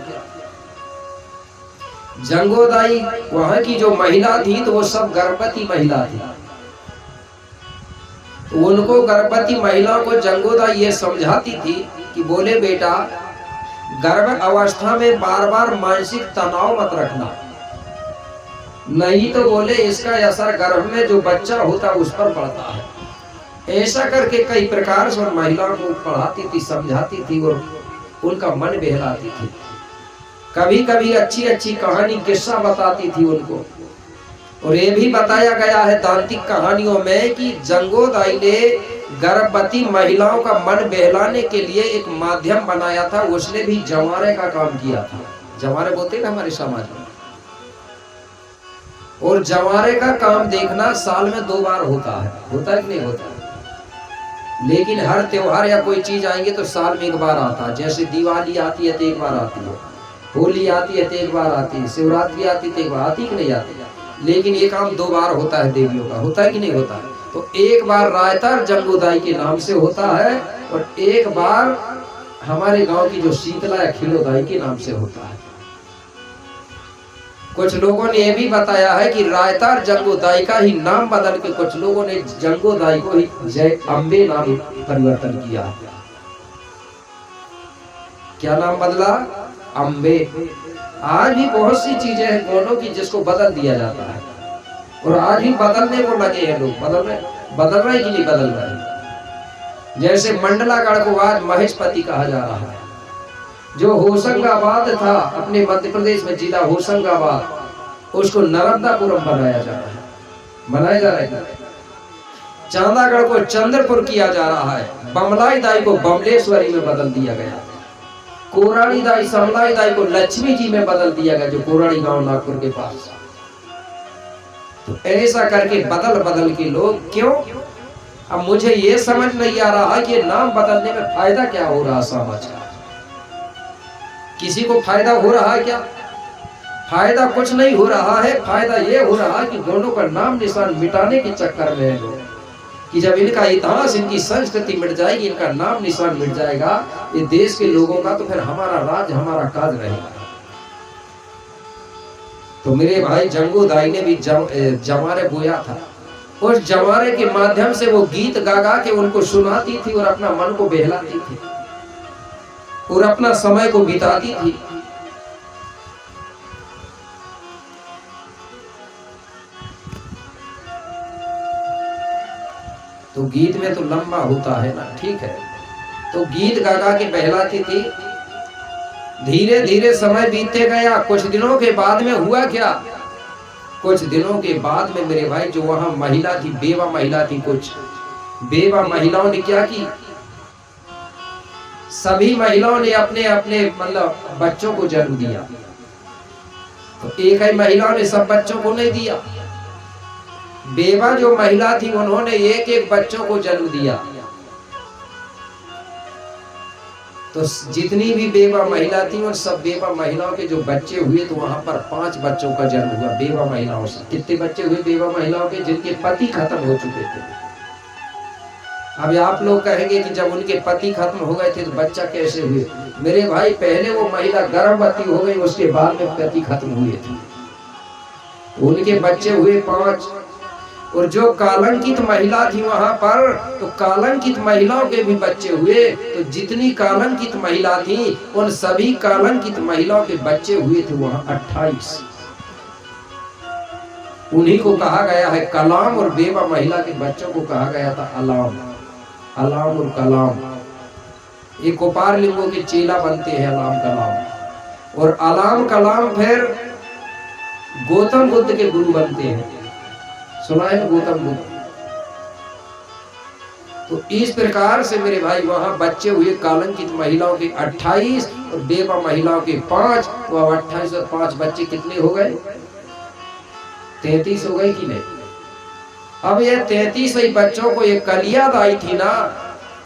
जंगोदाई वहां की जो महिला थी तो वो सब गर्भवती महिला थी। तो उनको गर्भवती महिलाओं को जंगोदाई ये समझाती थी कि बोले बेटा, गर्भ अवस्था में बार बार मानसिक तनाव मत रखना, नहीं तो बोले इसका असर गर्भ में जो बच्चा होता है उस पर पड़ता है। ऐसा करके कई प्रकार से महिलाओं को पढ़ाती थी, समझाती थी और उनका मन बहलाती थी। कभी कभी अच्छी अच्छी कहानी किस्सा बताती थी उनको। और ये भी बताया गया है दांतिक कहानियों में कि जंगोदाई ने गर्भवती महिलाओं का मन बहलाने के लिए एक माध्यम बनाया था। उसने भी जवारे का काम किया था। जवारे बोलते हैं ना हमारे समाज में। और जवारे का काम देखना साल में 2 बार होता है कि नहीं होता? लेकिन हर त्योहार या कोई चीज आएंगे तो साल में 1 बार आता है। जैसे दिवाली आती है तो 1 बार आती है, होली आती है तो 1 बार आती है, शिवरात्रि आती है तो 1 बार आती कि नहीं आती? लेकिन ये काम 2 बार होता है देवियों का, होता है कि नहीं होता? तो 1 बार रायतार जंगोदाई के नाम से होता है और 1 बार हमारे गांव की जो शीतला या खिलोदाई के नाम से होता है। कुछ लोगों ने यह भी बताया है कि रायतार जंगोदाई का ही नाम बदल के कुछ लोगों ने जंगोदाई को ही जय अम्बे नाम परिवर्तन किया। क्या नाम बदला? अम्बे। आज भी बहुत सी चीजें हैं गोनों की जिसको बदल दिया जाता है और आज भी बदलने को लगे हैं लोग। बदल रहे कि नहीं बदल रहे? जैसे मंडलागढ़ को आज महेशपति कहा जा रहा है। जो होशंगाबाद था अपने मध्य प्रदेश में जिला होशंगाबाद, उसको नर्मदापुरम बनाया जा रहा है, बनाया जा रहा है। चांदागढ़ को चंद्रपुर किया जा रहा है। बमलाई दाई को बमलेश्वरी में बदल दिया गया। कोराड़ी दाई समलाई दाई को लक्ष्मी जी में बदल दिया गया, जो कोराड़ी गांव नागपुर के पास। तो ऐसा करके बदल बदल के लोग क्यों? अब मुझे ये समझ नहीं आ रहा है कि नाम बदलने में फायदा क्या हो रहा समाज का। किसी को फायदा हो रहा है क्या? फायदा कुछ नहीं हो रहा है। फायदा ये हो रहा है कि दोनों का नाम निशान मिटाने के चक्कर में है लोग, कि जब इनका इतिहास, इनकी संस्कृति मिट जाएगी, इनका नाम निशान मिट जाएगा ये देश के लोगों का, तो फिर हमारा राज, हमारा काज रहेगा। तो मेरे भाई जंगोदाई ने भी जवारे बोया था। उस जवारे के माध्यम से वो गीत गा गा के उनको सुनाती थी और अपना मन को बहलाती थी और अपना समय को बिताती थी। तो गीत में तो लंबा होता है ना, ठीक है। तो गीत गा गा के बहलाती थी। धीरे धीरे समय बीतते गया। कुछ दिनों के बाद में हुआ क्या? कुछ दिनों के बाद में मेरे भाई जो वहां महिला थी, बेवा महिला थी, कुछ बेवा महिलाओं ने क्या की? सभी महिलाओं ने अपने अपने मतलब बच्चों को जन्म दिया। तो एक ही महिलाओं ने सब बच्चों को नहीं दिया। बेवा जो महिला थी उन्होंने एक एक बच्चों को जन्म दिया। तो जितनी भी बेवा महिला थी उन सब बेवा महिलाओं के जो बच्चे हुए तो वहां पर 5 बच्चों का जन्म हुआ बेवा महिलाओं से। कितने बच्चे हुए बेवा महिलाओं के? जिनके पति खत्म हो चुके थे। अब आप लोग कहेंगे कि जब उनके पति खत्म हो गए थे तो बच्चा कैसे हुए? मेरे भाई पहले वो महिला गर्भवती हो गई, उसके बाद में पति खत्म हुए थे, उनके बच्चे हुए 5। और जो कालंकित महिला थी वहां पर, तो कालंकित महिलाओं के भी बच्चे हुए। तो जितनी कालंकित महिला थी उन सभी कालंकित महिलाओं के बच्चे हुए थे वहां 28। उन्हीं को कहा गया है कलाम, और बेवा महिला के बच्चों को कहा गया था अलाम। अलाम और कलाम ये कोपार लिंगों के चेला बनते हैं, अलाम कलाम। और अलाम कलाम फिर गौतम बुद्ध के गुरु बनते हैं। सुना है गौतम बुद्ध? तो इस प्रकार से मेरे भाई वहां बच्चे हुए कालंकित महिलाओं के 28 और बेवा महिलाओं के 5। तो अब 28 और 5 बच्चे कितने हो गए? 33 हो गए कि नहीं? अब ये 33 ही बच्चों को ये कलिया दाई थी ना,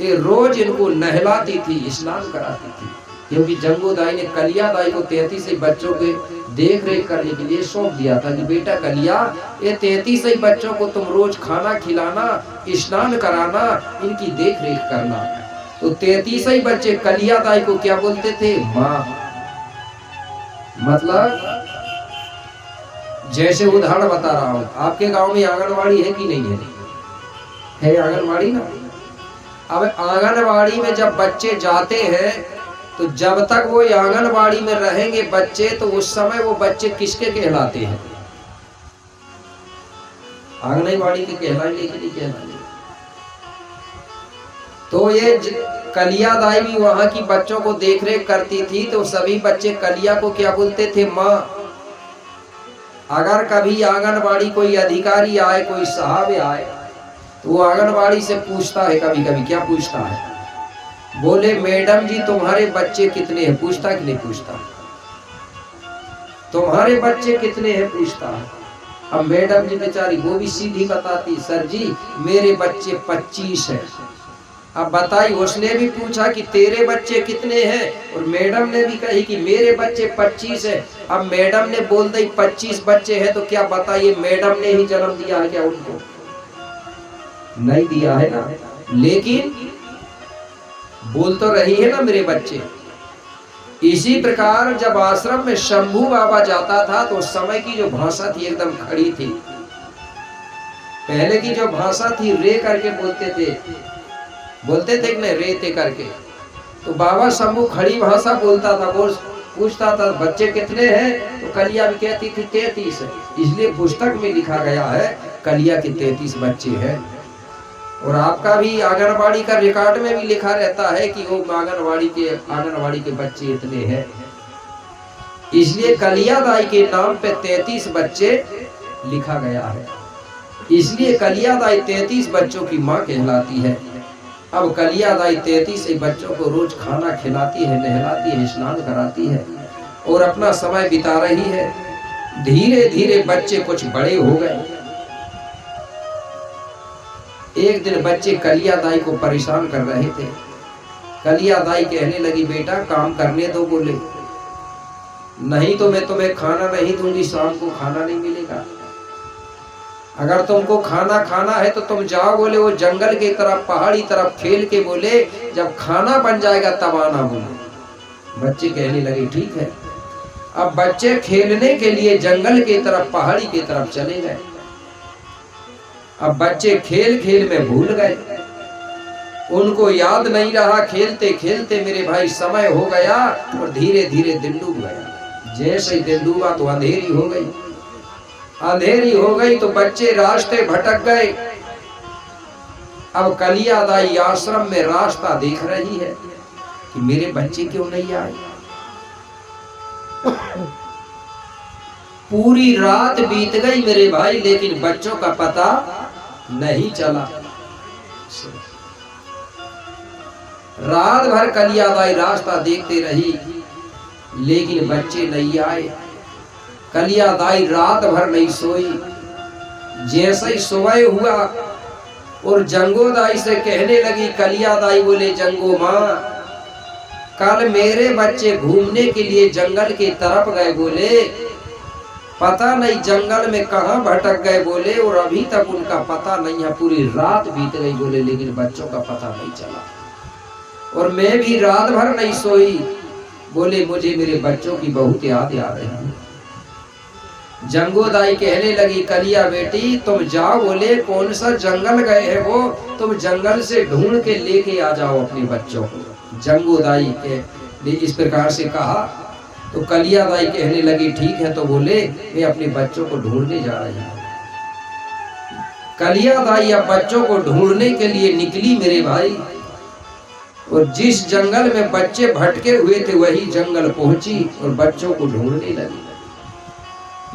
ये रोज इनको नहलाती थी, स्नान कराती थी। क्योंकि जंगोदाई ने कलिया दाई को 33 ही बच्चों के देख रेख करने के लिए सौंप दिया था कि बेटा कलिया, ये 33 ही बच्चों को तुम रोज खाना खिलाना, स्नान कराना, इनकी देख रेख करना। तो 33 ही बच्चे कलिया दाई को क्या बोलते थे? माँ। मतलब जैसे उदाहरण बता रहा हूं, आपके गांव में आंगनवाड़ी है कि नहीं है? है आंगनवाड़ी ना। अब आंगनवाड़ी में जब बच्चे जाते हैं तो जब तक वो आंगनवाड़ी में रहेंगे बच्चे, तो उस समय वो बच्चे किसके कहलाते हैं? आंगनवाड़ी के कहलाएंगे कि नहीं कहलाएंगे? तो ये कलिया दाई भी वहां की बच्चों को देख रेख करती थी, तो सभी बच्चे कलिया को क्या बोलते थे? माँ। अगर कभी आंगनवाड़ी कोई अधिकारी आए, कोई साहब आए, तो वो आंगनवाड़ी से पूछता है, कभी कभी क्या पूछता है? बोले मैडम जी तुम्हारे बच्चे कितने हैं? पूछता कि नहीं पूछता? तुम्हारे बच्चे कितने हैं पूछता है। अब मैडम जी बेचारी वो भी सीधी बताती, सर जी मेरे बच्चे 25 हैं। अब बताई, उसने भी पूछा कि तेरे बच्चे कितने हैं, और मैडम ने भी कही कि मेरे बच्चे 25 हैं। अब मैडम ने बोल दी 25 बच्चे हैं, तो क्या बताइए मैडम ने ही जन्म दिया है क्या उनको? नहीं दिया है ना, लेकिन बोल तो रही है ना मेरे बच्चे। इसी प्रकार जब आश्रम में शंभू बाबा जाता था तो उस समय की जो भाषा थी एकदम खड़ी थी। पहले की जो भाषा थी रे करके बोलते थे कि नहीं, रे ते करके। तो बाबा शंभू खड़ी भाषा बोलता था। वो पूछता था बच्चे कितने हैं, तो कलिया भी कहती थी 33 है। इसलिए पुस्तक में लिखा गया है कलिया के 33 बच्चे हैं। और आपका भी आंगनवाड़ी का रिकॉर्ड में भी लिखा रहता है कि वो आंगनवाड़ी के बच्चे इतने हैं। इसलिए कलिया दाई के नाम पे 33 बच्चे लिखा गया है। इसलिए कलिया दाई 33 बच्चों की माँ कहलाती है। अब कलिया दाई 33 बच्चों को रोज खाना खिलाती है, नहलाती है, स्नान कराती है और अपना समय बिता रही है। धीरे धीरे बच्चे कुछ बड़े हो गए। एक दिन बच्चे कलिया दाई को परेशान कर रहे थे। कलिया दाई कहने लगी बेटा काम करने दो। बोले नहीं तो मैं तुम्हें खाना नहीं दूंगी, शाम को खाना नहीं मिलेगा। अगर तुमको खाना खाना है तो तुम जाओ। बोले वो जंगल की तरफ, पहाड़ी तरफ खेल के, बोले जब खाना बन जाएगा तब आना। बोले बच्चे कहने लगे ठीक है। अब बच्चे खेलने के लिए जंगल की तरफ, पहाड़ी की तरफ चले गए। अब बच्चे खेल खेल में भूल गए, उनको याद नहीं रहा। खेलते खेलते मेरे भाई समय हो गया और धीरे धीरे दिन डूब गया। जैसे ही दिन डूबा तो अंधेरी हो गई। अंधेरी हो गई तो बच्चे रास्ते भटक गए। अब कलिया दाई आश्रम में रास्ता देख रही है कि मेरे बच्चे क्यों नहीं आए। पूरी रात बीत गई मेरे भाई, लेकिन बच्चों का पता नहीं चला। रात भर कलिया दाई रास्ता देखते रही, लेकिन बच्चे नहीं आए। कलिया दाई रात भर नहीं सोई। जैसे ही सुबह हुआ और जंगो दाई से कहने लगी, कलिया दाई बोले जंगो माँ कल मेरे बच्चे घूमने के लिए जंगल की तरफ गए। बोले पता नहीं जंगल में कहां भटक गए। बोले और अभी तक उनका पता नहीं है। पूरी रात बीत गई। बोले लेकिन बच्चों का पता नहीं चला और मैं भी रात भर नहीं सोई। बोले मुझे मेरे बच्चों की बहुत याद आ रही है। जंगो दाई कहने लगी कलिया बेटी तुम जाओ। बोले कौन सा जंगल गए हैं वो, तुम जंगल से ढूंढ के लेके आ जाओ अपने बच्चों को। जंगो दाई ने इस प्रकार से कहा तो कलिया दाई कहने लगी ठीक है। तो बोले मैं अपने बच्चों को ढूंढने जा रही हूँ। कलिया दाई अब बच्चों को ढूंढने के लिए निकली मेरे भाई, और जिस जंगल में बच्चे भटके हुए थे वही जंगल पहुंची और बच्चों को ढूंढने लगी।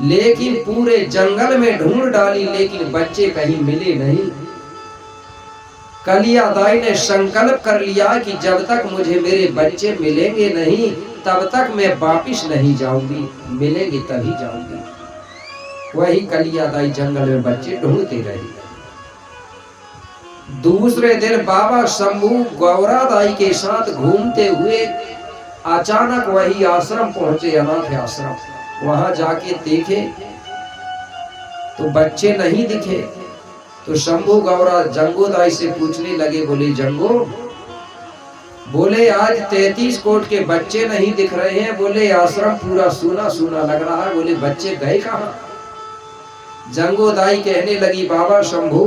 लेकिन पूरे जंगल में ढूंढ डाली, लेकिन बच्चे कहीं मिले नहीं। कलिया दाई ने संकल्प कर लिया कि जब तक मुझे मेरे बच्चे मिलेंगे नहीं तब तक मैं वापिस नहीं जाऊंगी, मिलेंगे तभी जाऊंगी। वही कलिया दाई जंगल में बच्चे ढूंढते रही। दूसरे दिन बाबा शंभू गौरा दाई के साथ घूमते हुए अचानक वही आश्रम पहुंचे, अनाथ आश्रम। वहां जाके देखे तो बच्चे नहीं दिखे। तो शंभू गौरा जंगो दाई से पूछने लगे। बोले जंगो, बोले आज 33 कोट के बच्चे नहीं दिख रहे हैं। बोले आश्रम पूरा सूना सूना लग रहा है। बोले बच्चे गए कहाँ? जंगोदाई कहने लगी बाबा शंभू,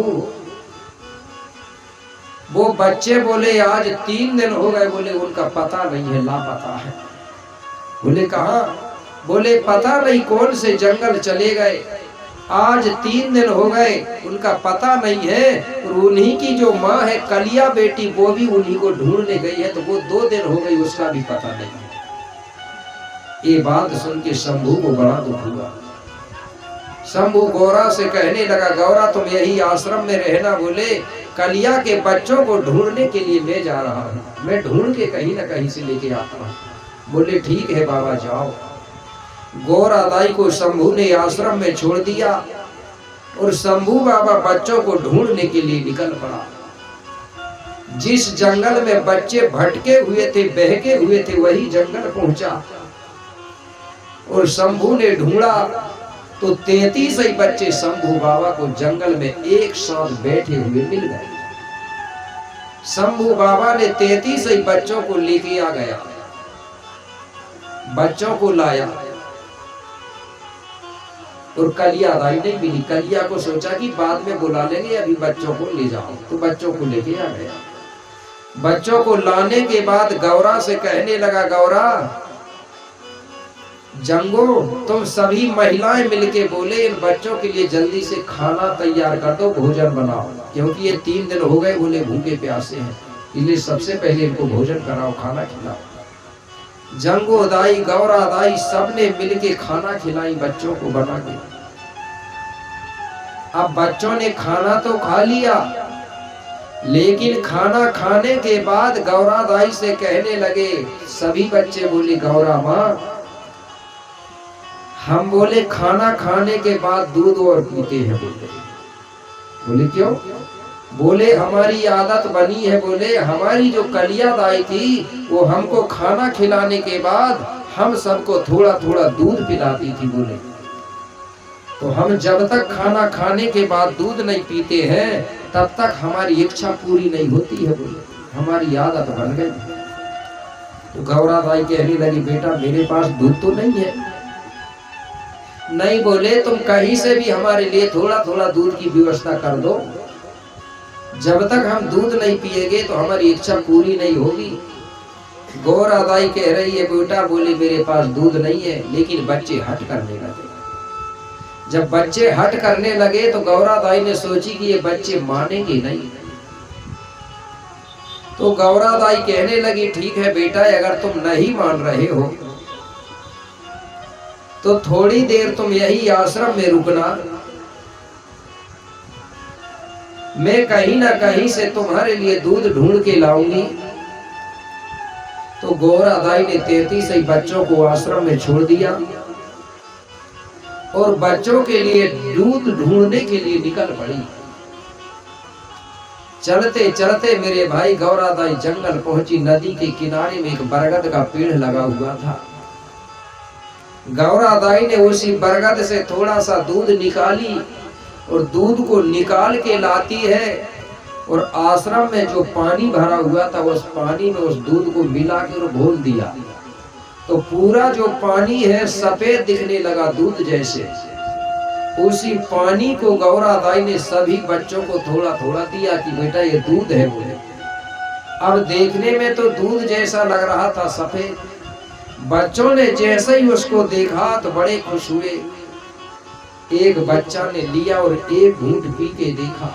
वो बच्चे बोले आज 3 दिन हो गए, बोले उनका पता नहीं है, लापता है। बोले कहाँ? बोले पता नहीं कौन से जंगल चले गए, आज 3 दिन हो गए, उनका पता नहीं है। और उन्हीं की जो माँ है कलिया बेटी, वो भी उन्हीं को ढूंढने गई है, तो वो 2 दिन हो गई, उसका भी पता नहीं है। ये बात सुन के शंभू को बड़ा दुख हुआ। शंभू गौरा से कहने लगा, गौरा तुम यही आश्रम में रहना, बोले कलिया के बच्चों को ढूंढने के लिए मैं जा रहा हूँ, मैं ढूंढ के कहीं ना कहीं से लेके आता हूँ। बोले ठीक है बाबा जाओ। गौरा दाई को शंभू ने आश्रम में छोड़ दिया और शंभू बाबा बच्चों को ढूंढने के लिए निकल पड़ा। जिस जंगल में बच्चे भटके हुए थे, बहके हुए थे, वही जंगल पहुंचा और शंभू ने ढूंढा तो 33 ही बच्चे शंभू बाबा को जंगल में एक साथ बैठे हुए मिल गए। शंभू बाबा ने 33 ही बच्चों को लेके आ गया, बच्चों को लाया और कलिया दाई नहीं मिली। कलिया को सोचा कि बाद में बुला लेंगे, अभी बच्चों को ले जाओ, तो बच्चों को लेके आ गया। बच्चों को लाने के बाद गौरा से कहने लगा, गौरा जंगो तुम सभी महिलाएं मिलके बोले इन बच्चों के लिए जल्दी से खाना तैयार कर दो, भोजन बनाओ, क्योंकि ये 3 दिन हो गए, बोले भूखे प्यासे हैं, इसलिए सबसे पहले इनको भोजन कराओ, खाना खिलाओ। जंगो दाई, गौरा दाई सबने मिलके खाना खिलाई बच्चों को बना के। अब बच्चों ने खाना तो खा लिया, लेकिन खाना खाने के बाद गौरा दाई से कहने लगे, सभी बच्चे बोले गौरा माँ हम बोले खाना खाने के बाद दूध और पीते हैं। बोले क्यों? बोले हमारी आदत बनी है, बोले हमारी जो कलिया दाई थी वो हमको खाना खिलाने के बाद हम सबको थोड़ा थोड़ा दूध पिलाती थी। बोले तो हम जब तक खाना खाने के बाद दूध नहीं पीते हैं तब तक हमारी इच्छा पूरी नहीं होती है। बोले हमारी आदत बन गई। तो गौरा दाई कहने लगी, बेटा मेरे पास दूध तो नहीं है। नहीं बोले तुम कहीं से भी हमारे लिए थोड़ा थोड़ा दूध की व्यवस्था कर दो, जब तक हम दूध नहीं पिएंगे तो हमारी इच्छा पूरी नहीं होगी। गौरा दाई कह रही है, बेटा बोले मेरे पास दूध नहीं है, लेकिन बच्चे हट करने लगे। जब बच्चे हट करने लगे तो गौरा दाई ने सोची कि ये बच्चे मानेंगे नहीं। तो गौरा दाई कहने लगी, ठीक है बेटा अगर तुम नहीं मान रहे हो तो थोड़ी देर तुम यही आश्रम में रुकना, मैं कहीं ना कहीं से तुम्हारे लिए दूध ढूंढ के लाऊंगी। तो गौरा दाई ने 33 ही बच्चों को आश्रम में छोड़ दिया और बच्चों के लिए दूध ढूंढने के लिए निकल पड़ी। चलते चलते मेरे भाई गौरा दाई जंगल पहुंची। नदी के किनारे में एक बरगद का पेड़ लगा हुआ था। गौरा दाई ने उसी बरगद से थोड़ा सा दूध निकाली और दूध को निकाल के लाती है और आश्रम में जो पानी भरा हुआ था उस पानी में उस दूध को मिला के और घोल दिया, तो पूरा जो पानी है सफेद दिखने लगा दूध जैसे। उसी पानी को गौरा दाई ने सभी बच्चों को थोड़ा थोड़ा दिया कि बेटा ये दूध है। बोले अब देखने में तो दूध जैसा लग रहा था सफेद। बच्चों ने जैसे ही उसको देखा तो बड़े खुश हुए। एक बच्चा ने लिया और एक घूंट पी के देखा।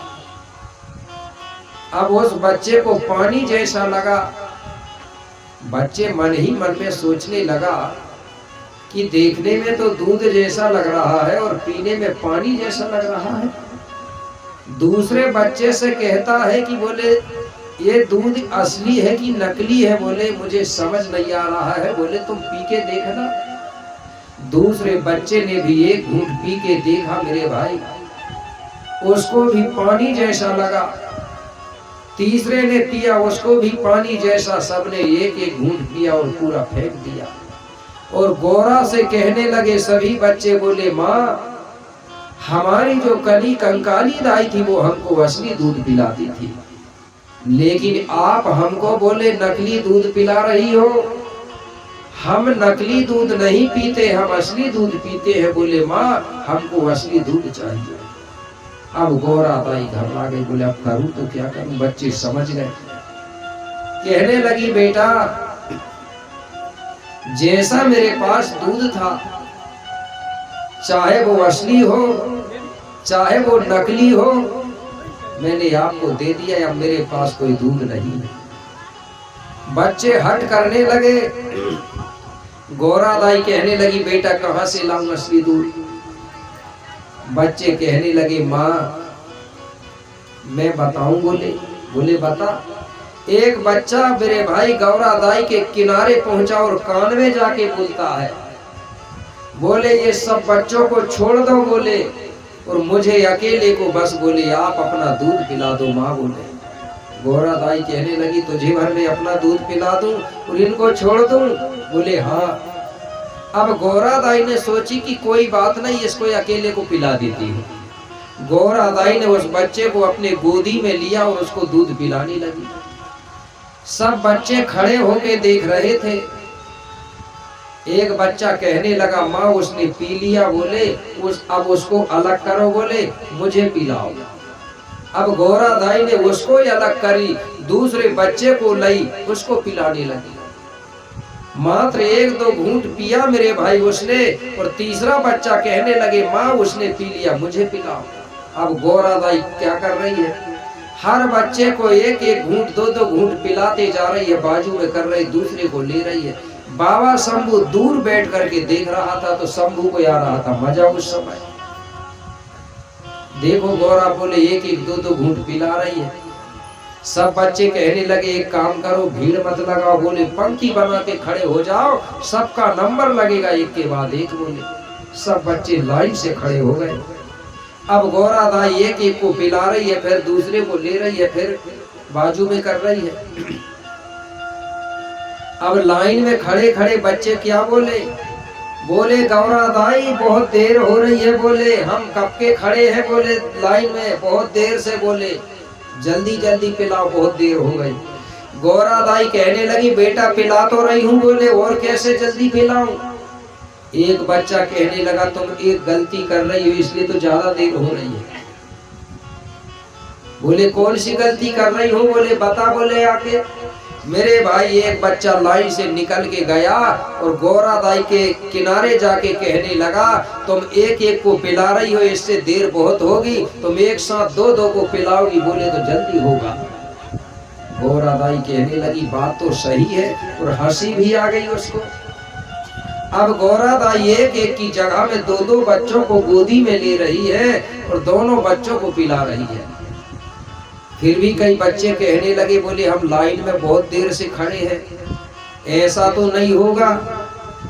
अब उस बच्चे को पानी जैसा लगा। बच्चे मन ही मन में सोचने लगा कि देखने में तो दूध जैसा लग रहा है और पीने में पानी जैसा लग रहा है। दूसरे बच्चे से कहता है कि बोले ये दूध असली है कि नकली है? बोले मुझे समझ नहीं आ रहा है। बोले तुम पी के देखना। दूसरे बच्चे ने भी एक घूंट पी के देखा मेरे भाई, उसको भी पानी जैसा लगा। तीसरे ने पिया, उसको भी पानी जैसा। सबने एक एक घूंट पिया और पूरा फेंक दिया। और गौरा से कहने लगे सभी बच्चे, बोले माँ हमारी जो कली कंकाली दाई थी वो हमको असली दूध पिलाती थी, लेकिन आप हमको बोले नकली दूध पिला रही हो। हम नकली दूध नहीं पीते, हम असली दूध पीते हैं। बोले माँ हमको असली दूध चाहिए। अब गोरा दाई घबरा गई, बोले अब करूं तो क्या करूं। बच्चे समझ गए, कहने लगी बेटा जैसा मेरे पास दूध था, चाहे वो असली हो चाहे वो नकली हो, मैंने आपको दे दिया, अब मेरे पास कोई दूध नहीं है। बच्चे हट करने लगे। गोरा दाई कहने लगी बेटा कहां से लाऊं असली दूध। बच्चे कहने लगे माँ मैं बताऊं। बोले बता। एक बच्चा मेरे भाई गौरा दाई के किनारे पहुंचा और कान में जाके बोलता है, बोले ये सब बच्चों को छोड़ दो बोले, और मुझे अकेले को बस बोले आप अपना दूध पिला दो माँ। बोले गोरा दाई कहने लगी तुझे भर में अपना दूध पिला दूं और इनको छोड़ दूं। बोले हाँ। अब गोरा दाई ने सोची कि कोई बात नहीं, इसको अकेले को पिला देती है। गोरा दाई ने उस बच्चे को अपने गोदी में लिया और उसको दूध पिलाने लगी। सब बच्चे खड़े होके देख रहे थे। एक बच्चा कहने लगा माँ उसने पी लिया बोले, अब उसको अलग करो बोले, मुझे पिलाओ। अब गोरा दाई ने उसको ही अलग करी, दूसरे बच्चे को लाई, उसको पिलाने लगी। मात्र एक दो घूंट पिया मेरे भाई उसने, और तीसरा बच्चा कहने लगे माँ उसने पी लिया, मुझे पिलाओ। अब गोरा दाई क्या कर रही है, हर बच्चे को एक एक घूंट दो दो घूंट पिलाते जा रही है, बाजू में कर रही, दूसरे को ले रही है। बाबा शंभू दूर बैठ करके देख रहा था, तो शंभू को आ रहा था मजा उस समय। देखो गोरा बोले एक एक दो दो घूंट पिला रही है। सब बच्चे कहने लगे एक काम करो भीड़ मत लगाओ, बोले पंक्ति बना के खड़े हो जाओ, सबका नंबर लगेगा एक के बाद एक। बोले सब बच्चे लाइन से खड़े हो गए। अब गोरा दाई एक एक को पिला रही है, फिर दूसरे को ले रही है, फिर बाजू में कर रही है। अब लाइन में खड़े खड़े बच्चे क्या बोले, बोले गौरा दाई बहुत देर हो रही है, बोले हम कब के खड़े हैं, बोले लाइन में बहुत देर से, बोले जल्दी जल्दी पिलाओ बहुत देर हो गई। गौरा दाई कहने लगी बेटा पिला तो रही हूँ, बोले और कैसे जल्दी पिलाऊं। एक बच्चा कहने लगा तुम एक गलती कर रही हो इसलिए तो ज्यादा देर हो रही है। बोले कौन सी गलती कर रही हूँ, बोले बता। बोले आके मेरे भाई एक बच्चा लाइन से निकल के गया और गोरा दाई के किनारे जाके कहने लगा तुम एक एक को पिला रही हो, इससे देर बहुत होगी, तुम एक साथ दो दो को पिलाओगी, बोले तो जल्दी होगा। गोरा दाई कहने लगी बात तो सही है, और हंसी भी आ गई उसको। अब गोरा दाई एक एक की जगह में दो दो बच्चों को गोदी में ले रही है और दोनों बच्चों को पिला रही है। फिर भी कई बच्चे कहने लगे बोले हम लाइन में बहुत देर से खड़े हैं, ऐसा तो नहीं होगा,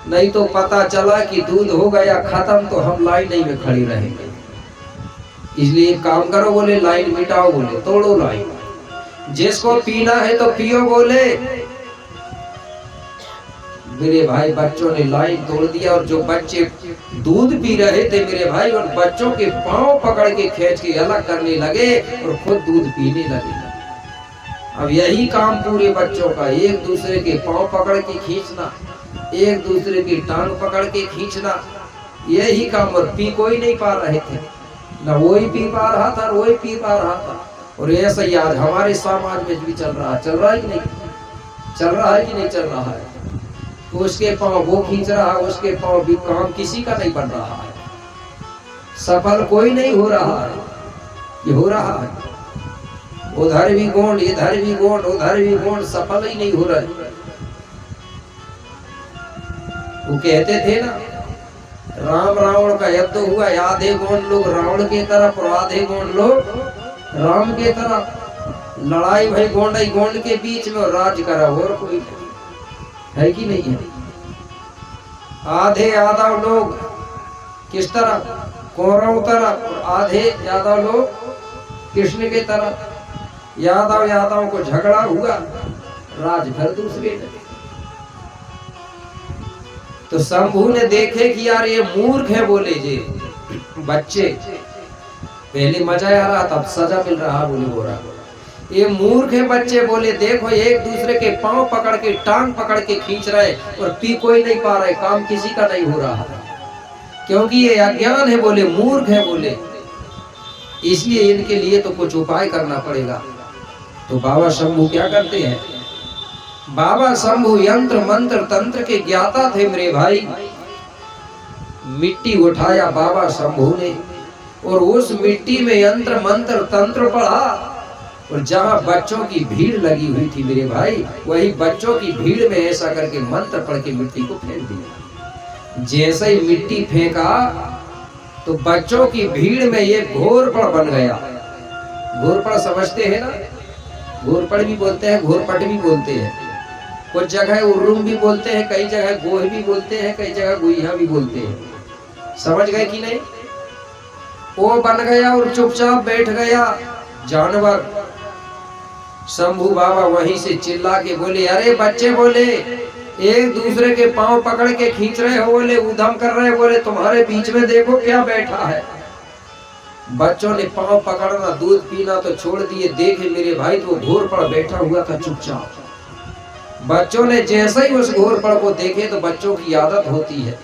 नहीं तो पता चला कि दूध हो गया खत्म तो हम लाइन नहीं में खड़े रहेंगे, इसलिए एक काम करो, बोले लाइन मिटाओ, बोले तोड़ो लाइन, जिसको पीना है तो पियो। बोले मेरे भाई बच्चों ने लाइन तोड़ दिया, और जो बच्चे दूध पी रहे थे मेरे भाई उन बच्चों के पांव पकड़ के खींच के अलग करने लगे और खुद दूध पीने लगे। अब यही काम पूरे बच्चों का, एक दूसरे के पांव पकड़ के खींचना, एक दूसरे की टांग पकड़ के खींचना, यही काम। और पी कोई नहीं पा रहे थे, न वही पी पा रहा था, वही पी पा रहा था। और ऐसा ही आज हमारे समाज में भी चल रहा है कि नहीं चल रहा है कि नहीं चल रहा है। तो उसके पांव वो खींच रहा है, उसके पांव भी, काम किसी का नहीं बन रहा है, सफल कोई नहीं हो रहा है। ये हो रहा है उधर भी गोंड, इधर भी गोंड, उधर भी गोंड, सफल ही नहीं हो रहा है। वो कहते थे ना राम रावण का युद्ध हुआ, आधे गोंड लोग रावण के तरफ और आधे गोंड लोग राम के तरफ। लड़ाई भाई गोंड ही गोंड के बीच में, और राज करा और कोई है कि नहीं है। आधे यादव लोग किस तरफ, कौरव तरफ, और आधे यादव लोग कृष्ण के तरफ। यादव को झगड़ा हुआ, राज फिर दूसरे ने। तो शंभू ने देखे कि यार ये मूर्ख है, बोले जे बच्चे, पहले मजा आ रहा तब सजा मिल रहा, बोले गोरा ये मूर्ख है बच्चे। बोले देखो एक दूसरे के पांव पकड़ के टांग पकड़ के खींच रहे और पी कोई नहीं पा रहे, काम किसी का नहीं हो रहा, क्योंकि ये अज्ञान है, बोले मूर्ख है। बोले इसलिए इनके लिए तो कुछ उपाय करना पड़ेगा। तो बाबा शंभू क्या करते हैं? बाबा शंभू यंत्र मंत्र तंत्र के ज्ञाता थे मेरे भाई। मिट्टी उठाया बाबा शंभू ने और उस मिट्टी में यंत्र मंत्र तंत्र पढ़ा, और जहां बच्चों की भीड़ लगी हुई थी मेरे भाई, वही बच्चों की भीड़ में ऐसा करके मंत्र पढ़ के मिट्टी को फेंक दिया। जैसे ही मिट्टी फेंका तो बच्चों की भीड़ में ये घोरपड़ बन गया। घोरपड़ समझते हैं ना? घोरपड़ भी बोलते हैं, घोरपट भी बोलते हैं, कुछ जगह उर्रुम भी बोलते हैं, कई जगह गोह भी बोलते हैं, कई जगह गुइया भी बोलते हैं। समझ गए कि नहीं? वो बन गया और चुपचाप बैठ गया जानवर। शंभू बाबा वहीं से चिल्ला के बोले, अरे बच्चे बोले, एक दूसरे के पांव पकड़ के खींच रहे हो, बोले उधम कर रहे हो, बोले तुम्हारे बीच में देखो क्या बैठा है। बच्चों ने पांव पकड़ना दूध पीना तो छोड़ दिए, देखे मेरे भाई तो घोरपड़ बैठा हुआ था चुपचाप। बच्चों ने जैसे ही उस घोरपड़ को देखे तो बच्चों की आदत होती है,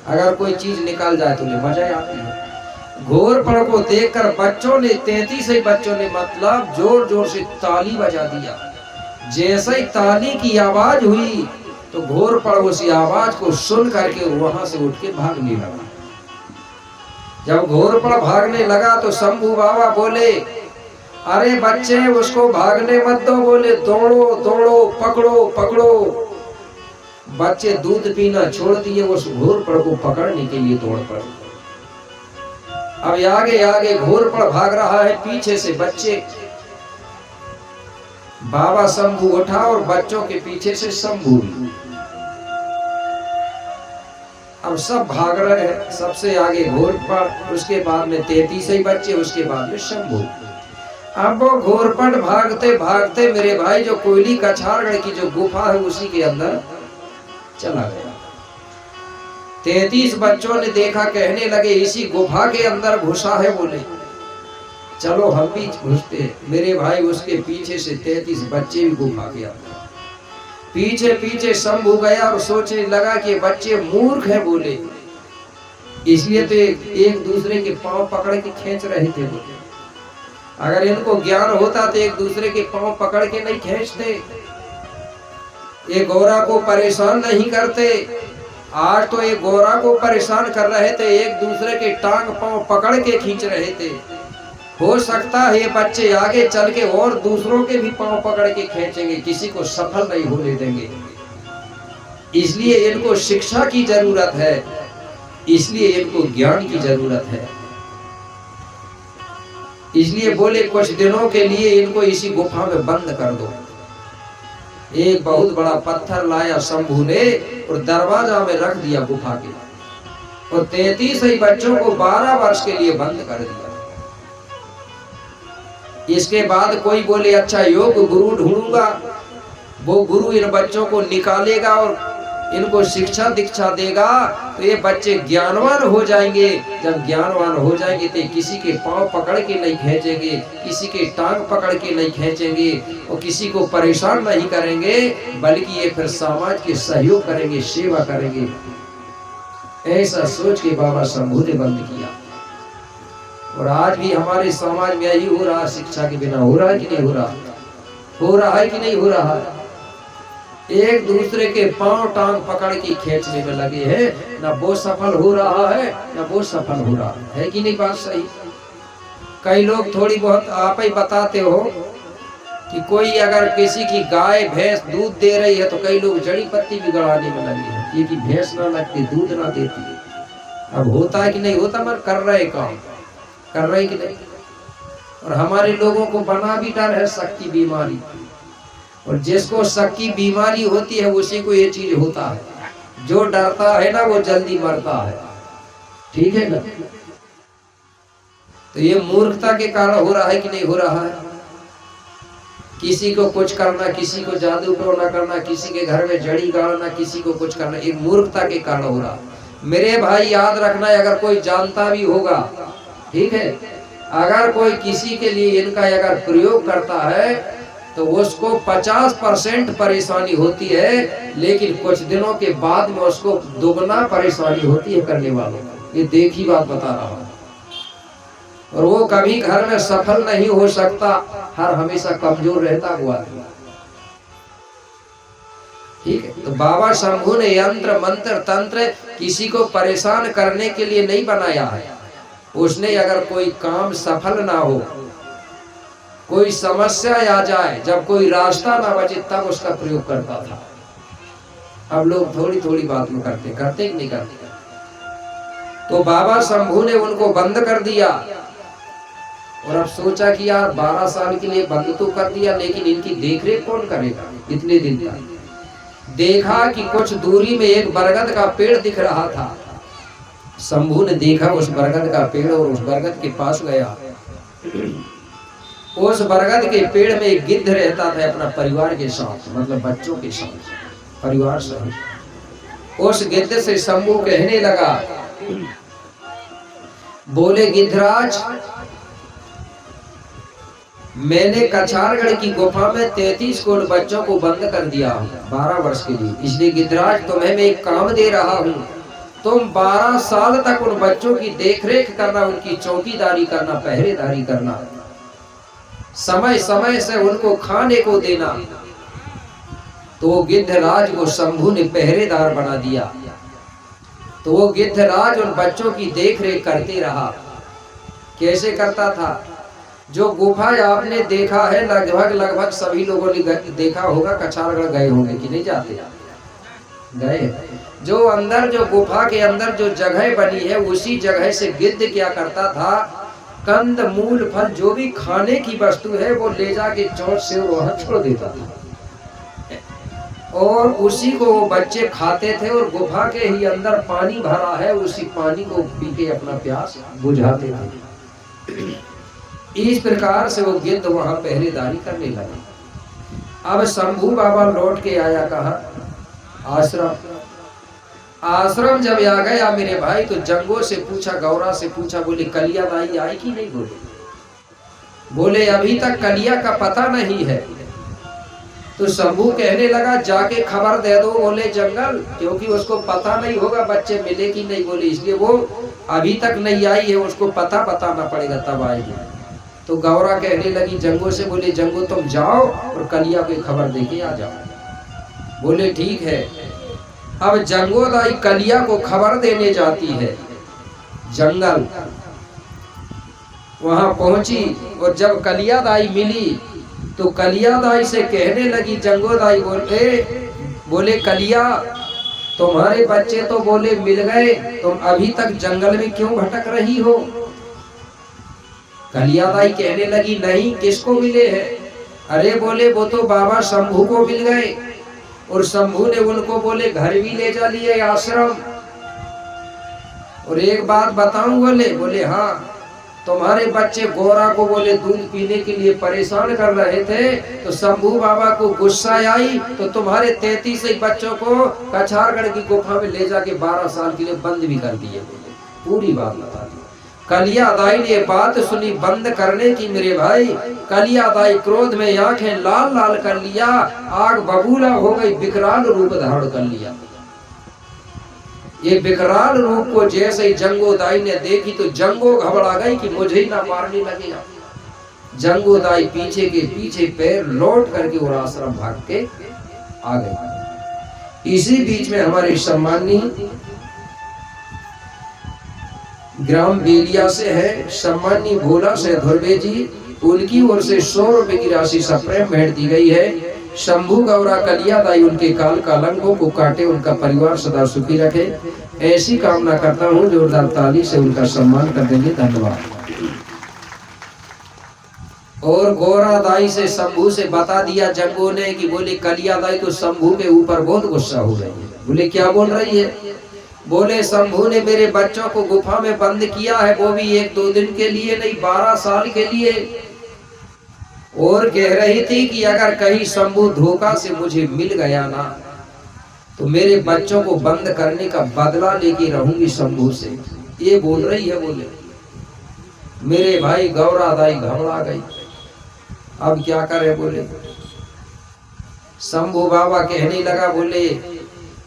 अगर कोई चीज निकल जाए तो उन्हें मजा आती है। घोरपड़ को देखकर बच्चों ने 33 बच्चों ने मतलब जोर जोर से ताली बजा दिया। जैसे ही ताली की आवाज हुई तो घोरपड़ उस आवाज को सुन करके वहां से उठ के भागने लगा। जब घोरपड़ भागने लगा तो शंभू बाबा बोले, अरे बच्चे उसको भागने मत दो, बोले दौड़ो दौड़ो, पकड़ो पकड़ो। बच्चे दूध पीना छोड़ दिए, उस घोरपड़ को पकड़ने के लिए दौड़ पड़े। अब आगे आगे घोरपड़ भाग रहा है, पीछे से बच्चे। बाबा शंभू उठा और बच्चों के पीछे से शंभू। अब सब भाग रहे हैं, सबसे आगे घोरपड़, उसके बाद में 33 बच्चे, उसके बाद में शंभू। अब वो घोरपड़ भागते भागते मेरे भाई जो कोयली कछारगढ़ की जो गुफा है उसी के अंदर चला गया। 33 बच्चों ने देखा, कहने लगे इसी गुफा के अंदर घुसा है, बोले चलो हम भी घुसते। मेरे भाई उसके पीछे से 33 बच्चे भी गुफा के अंदर पीछे पीछे शंभू गया और सोचने लगा कि बच्चे मूर्ख है, बोले इसलिए तो एक दूसरे के पांव पकड़ के खींच रहे थे। बोले अगर इनको ज्ञान होता तो एक दूसरे के पांव पकड़ के नहीं खींचते, ये गौरा को परेशान नहीं करते। आज तो ये गौरा को परेशान कर रहे थे, एक दूसरे के टांग पांव पकड़ के खींच रहे थे। हो सकता है ये बच्चे आगे चल के और दूसरों के भी पांव पकड़ के खींचेंगे, किसी को सफल नहीं होने देंगे। इसलिए इनको शिक्षा की जरूरत है, इसलिए इनको ज्ञान की जरूरत है। इसलिए बोले कुछ दिनों के लिए इनको इसी गुफा में बंद कर दो। एक बहुत बड़ा पत्थर लाया शंभू ने और दरवाजा में रख दिया गुफा के, और 33 बच्चों को 12 वर्ष के लिए बंद कर दिया। इसके बाद कोई बोले अच्छा योग गुरु ढूंढूंगा, वो गुरु इन बच्चों को निकालेगा और इनको शिक्षा दीक्षा देगा, तो ये बच्चे ज्ञानवान हो जाएंगे। जब ज्ञानवान हो जाएंगे तो किसी के पांव पकड़ के नहीं खींचेंगे, किसी के टांग पकड़ के नहीं खींचेंगे और किसी को परेशान नहीं करेंगे, बल्कि ये फिर समाज के सहयोग करेंगे, सेवा करेंगे। ऐसा सोच के बाबा शंभू ने बंद किया। और आज भी हमारे समाज में यही हो रहा, शिक्षा के बिना हो रहा है कि नहीं हो रहा? हो रहा है कि नहीं हो रहा है? एक दूसरे के पांव टांग पकड़ के खींचने में लगे हैं, ना वो सफल हो रहा है ना वो सफल हो रहा है कि नहीं? बात सही। कई लोग थोड़ी बहुत आप ही बताते हो कि कोई अगर किसी की गाय भैंस दूध दे रही है तो कई लोग जड़ी पत्ती भी गड़ाने में लगे हैं, ये कि भैंस ना लगती, दूध ना देती। अब होता है कि नहीं होता? मगर कर रहे काम, कर रहे कि नहीं? और हमारे लोगों को बना भी डर है शक की बीमारी, और जिसको शक की बीमारी होती है उसी को ये चीज होता है। जो डरता है ना वो जल्दी मरता है, ठीक है ना? तो ये मूर्खता के कारण हो रहा है कि नहीं हो रहा है? किसी को कुछ करना, किसी को जादू टोना करना, किसी के घर में जड़ी गाड़ना, किसी को कुछ करना, एक मूर्खता के कारण हो रहा है। मेरे भाई याद रखना, अगर कोई जानता भी होगा, ठीक है, अगर कोई किसी के लिए इनका अगर प्रयोग करता है तो उसको 50% परेशानी होती है, लेकिन कुछ दिनों के बाद में उसको दोगुना परेशानी होती है करने वालों को। ये देखी बात बता रहा हूं। और वो कभी घर में सफल नहीं हो सकता, हर हमेशा कमजोर रहता हुआ। ठीक है, तो बाबा शंभू ने यंत्र मंत्र तंत्र किसी को परेशान करने के लिए नहीं बनाया है। उसने अगर कोई काम सफल ना हो, कोई समस्या आ जाए, जब कोई रास्ता ना बचे, तब उसका प्रयोग करता था। अब लोग थोड़ी थोड़ी बात में करते कि नहीं करते। तो बाबा शंभू ने उनको बंद कर दिया और अब सोचा कि यार 12 साल के लिए बंद तो कर दिया, लेकिन इनकी देखरेख कौन करेगा इतने दिन तक। देखा कि कुछ दूरी में एक बरगद का पेड़ दिख रहा था। शंभू ने देखा उस बरगद का पेड़ और उस बरगद के पास गया। उस बरगद के पेड़ में एक गिद्ध रहता था अपना परिवार के साथ, मतलब बच्चों के साथ, परिवार सहित। उस गिद्ध से शंभू कहने लगा, बोले गिद्धराज, मैंने कछारगढ़ की गुफा में 33 करोड़ बच्चों को बंद कर दिया हूँ 12 वर्ष के लिए। इसलिए गिद्धराज तुम्हें मैं एक काम दे रहा हूँ, तुम 12 साल तक उन बच्चों की देखरेख करना, उनकी चौकीदारी करना, पहरेदारी करना, समय समय से उनको खाने को देना। तो वो गिद्धराज को शंभू ने पहरेदार बना दिया। तो वो गिद्धराज उन बच्चों की देखरेख करते रहा। कैसे करता था? जो गुफा आपने देखा है, लगभग सभी लोगों ने देखा होगा, कछारगढ़ गए होंगे कि नहीं जाते? गए। जो अंदर, जो गुफा के अंदर जो जगह बनी है, उसी जगह से गिद्ध क्या करता था, कंद मूल फल जो भी खाने की वस्तु है वो ले जाके चोट से वहां छोड़ देता था और उसी को वो बच्चे खाते थे। और गुफा के ही अंदर पानी भरा है, उसी पानी को पी के अपना प्यास बुझाते थे। इस प्रकार से वो गिद्ध वहां पहरेदारी करने लगे। अब शंभू बाबा लौट के आया, कहा आश्रम। आश्रम जब आ गया मेरे भाई, तो जंगों से पूछा, गौरा से पूछा, बोले कलिया दाई आई कि नहीं? बोले अभी तक कलिया का पता नहीं है। तो शंभू कहने लगा, जाके खबर दे दो बोले जंगल, क्योंकि उसको पता नहीं होगा बच्चे मिले कि नहीं। बोले इसलिए वो अभी तक नहीं आई है, उसको पता बताना पड़ेगा तब आएगी। तो गौरा कहने लगी जंगों से, बोले जंगो तुम जाओ और कलिया को खबर देके आ जाओ। बोले ठीक है। अब जंगो दाई कलिया को खबर देने जाती है जंगल। वहां पहुंची और जब कलिया दाई मिली तो कलिया दाई से कहने लगी, जंगो दाई बोले कलिया, तुम्हारे बच्चे तो बोले मिल गए, तुम अभी तक जंगल में क्यों भटक रही हो? कलिया दाई कहने लगी, नहीं, किसको मिले हैं? अरे बोले वो तो बाबा शंभू को मिल गए और शंभू ने उनको बोले घर भी ले जा लिए आश्रम। और एक बात बताऊं? बोले हाँ, तुम्हारे बच्चे गोरा को बोले दूध पीने के लिए परेशान कर रहे थे, तो शंभू बाबा को गुस्सा आई तो तुम्हारे 33 बच्चों को कछारगढ़ की गुफा में ले जाके 12 साल के लिए बंद भी कर दिए। पूरी बात बता दी। कलिया दाई ने बात सुनी बंद करने की मेरे भाई। कलिया दाई क्रोध में आंखें लाल लाल कर लिया, आग बबूला हो गई, विकराल रूप धारण कर लिया। ये विकराल रूप को जैसे ही जंगो दाई ने देखी तो जंगो घबरा गई कि मुझे ही ना मारने लगेगा। जंगो दाई पीछे के पीछे पैर लौट करके और आश्रम भाग के आ गई। इसी बीच में हमारे सम्माननीय ग्राम बेलिया से है, सम्माननीय भोला से धुर्वे जी, उनकी ओर से 100 रुपए की राशि सप्रेम भेंट दी गई है। शंभू गौरा कलिया दाई उनके काल कलंकों को काटे, उनका परिवार सदा सुखी रखे, ऐसी कामना करता हूँ। जोरदार ताली से उनका सम्मान कर देंगे। धन्यवाद। और गौरा दाई से शंभू से बता दिया जंगों ने कि बोले कलिया दाई तो शंभू के ऊपर बहुत गुस्सा हो रही है। बोले क्या बोल रही है? बोले शंभू ने मेरे बच्चों को गुफा में बंद किया है, वो भी 1-2 दिन के लिए नहीं, 12 साल के लिए। और कह रही थी कि अगर कहीं शंभू धोखा से मुझे मिल गया ना, तो मेरे बच्चों को बंद करने का बदला लेके रहूंगी शंभू से, ये बोल रही है। बोले मेरे भाई गौरा दाई घबरा गई, अब क्या करे? बोले शंभू बाबा कहने लगा, बोले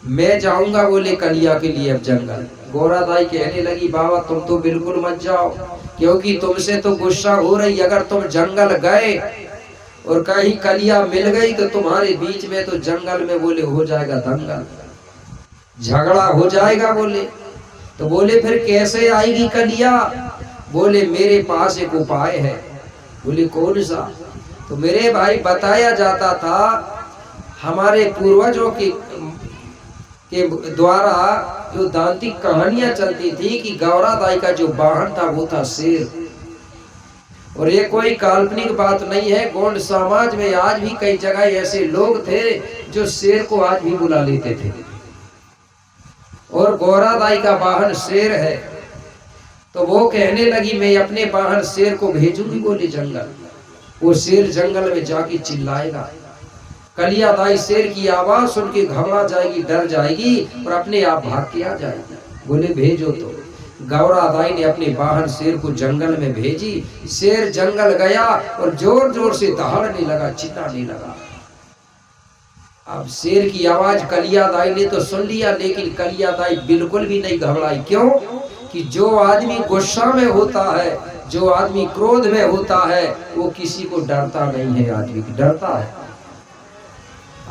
मैं जाऊंगा बोले कलिया के लिए अब जंगल। गोरा दाई कहने लगी बाबा तुम तो बिल्कुल मत जाओ, क्योंकि तुमसे तो गुस्सा हो रही, अगर तुम जंगल गए और कहीं कलिया मिल गई तो तुम्हारे बीच में तो जंगल में बोले हो जाएगा दंगल, झगड़ा हो जाएगा बोले। तो बोले फिर कैसे आएगी कलिया? बोले मेरे पास एक उपाय है। बोले कौन सा? तो मेरे भाई बताया जाता था हमारे पूर्वजों के द्वारा जो दांतिक कहानियां चलती थी कि गौरा दाई का जो वाहन था वो था शेर। और ये कोई काल्पनिक बात नहीं है, गोंड समाज में आज भी कई जगह ऐसे लोग थे जो शेर को आज भी बुला लेते थे। और गौरा दाई का वाहन शेर है। तो वो कहने लगी मैं अपने वाहन शेर को भेजूंगी बोले जंगल। वो शेर जंगल में जाके चिल्लाएगा, कलिया दाई शेर की आवाज सुन के घबरा जाएगी, डर जाएगी और अपने आप भाग के आ जाएगी। बोले भेजो। तो गौरा दाई ने अपने वाहन शेर को जंगल में भेजी। शेर जंगल गया और जोर जोर से दहाड़ने लगा, चिल्लाने लगा। अब शेर की आवाज कलिया दाई ने तो सुन लिया, लेकिन कलिया दाई बिल्कुल भी नहीं घबराई। क्यों? कि जो आदमी गुस्सा में होता है, जो आदमी क्रोध में होता है, वो किसी को डरता नहीं है। आदमी डरता है।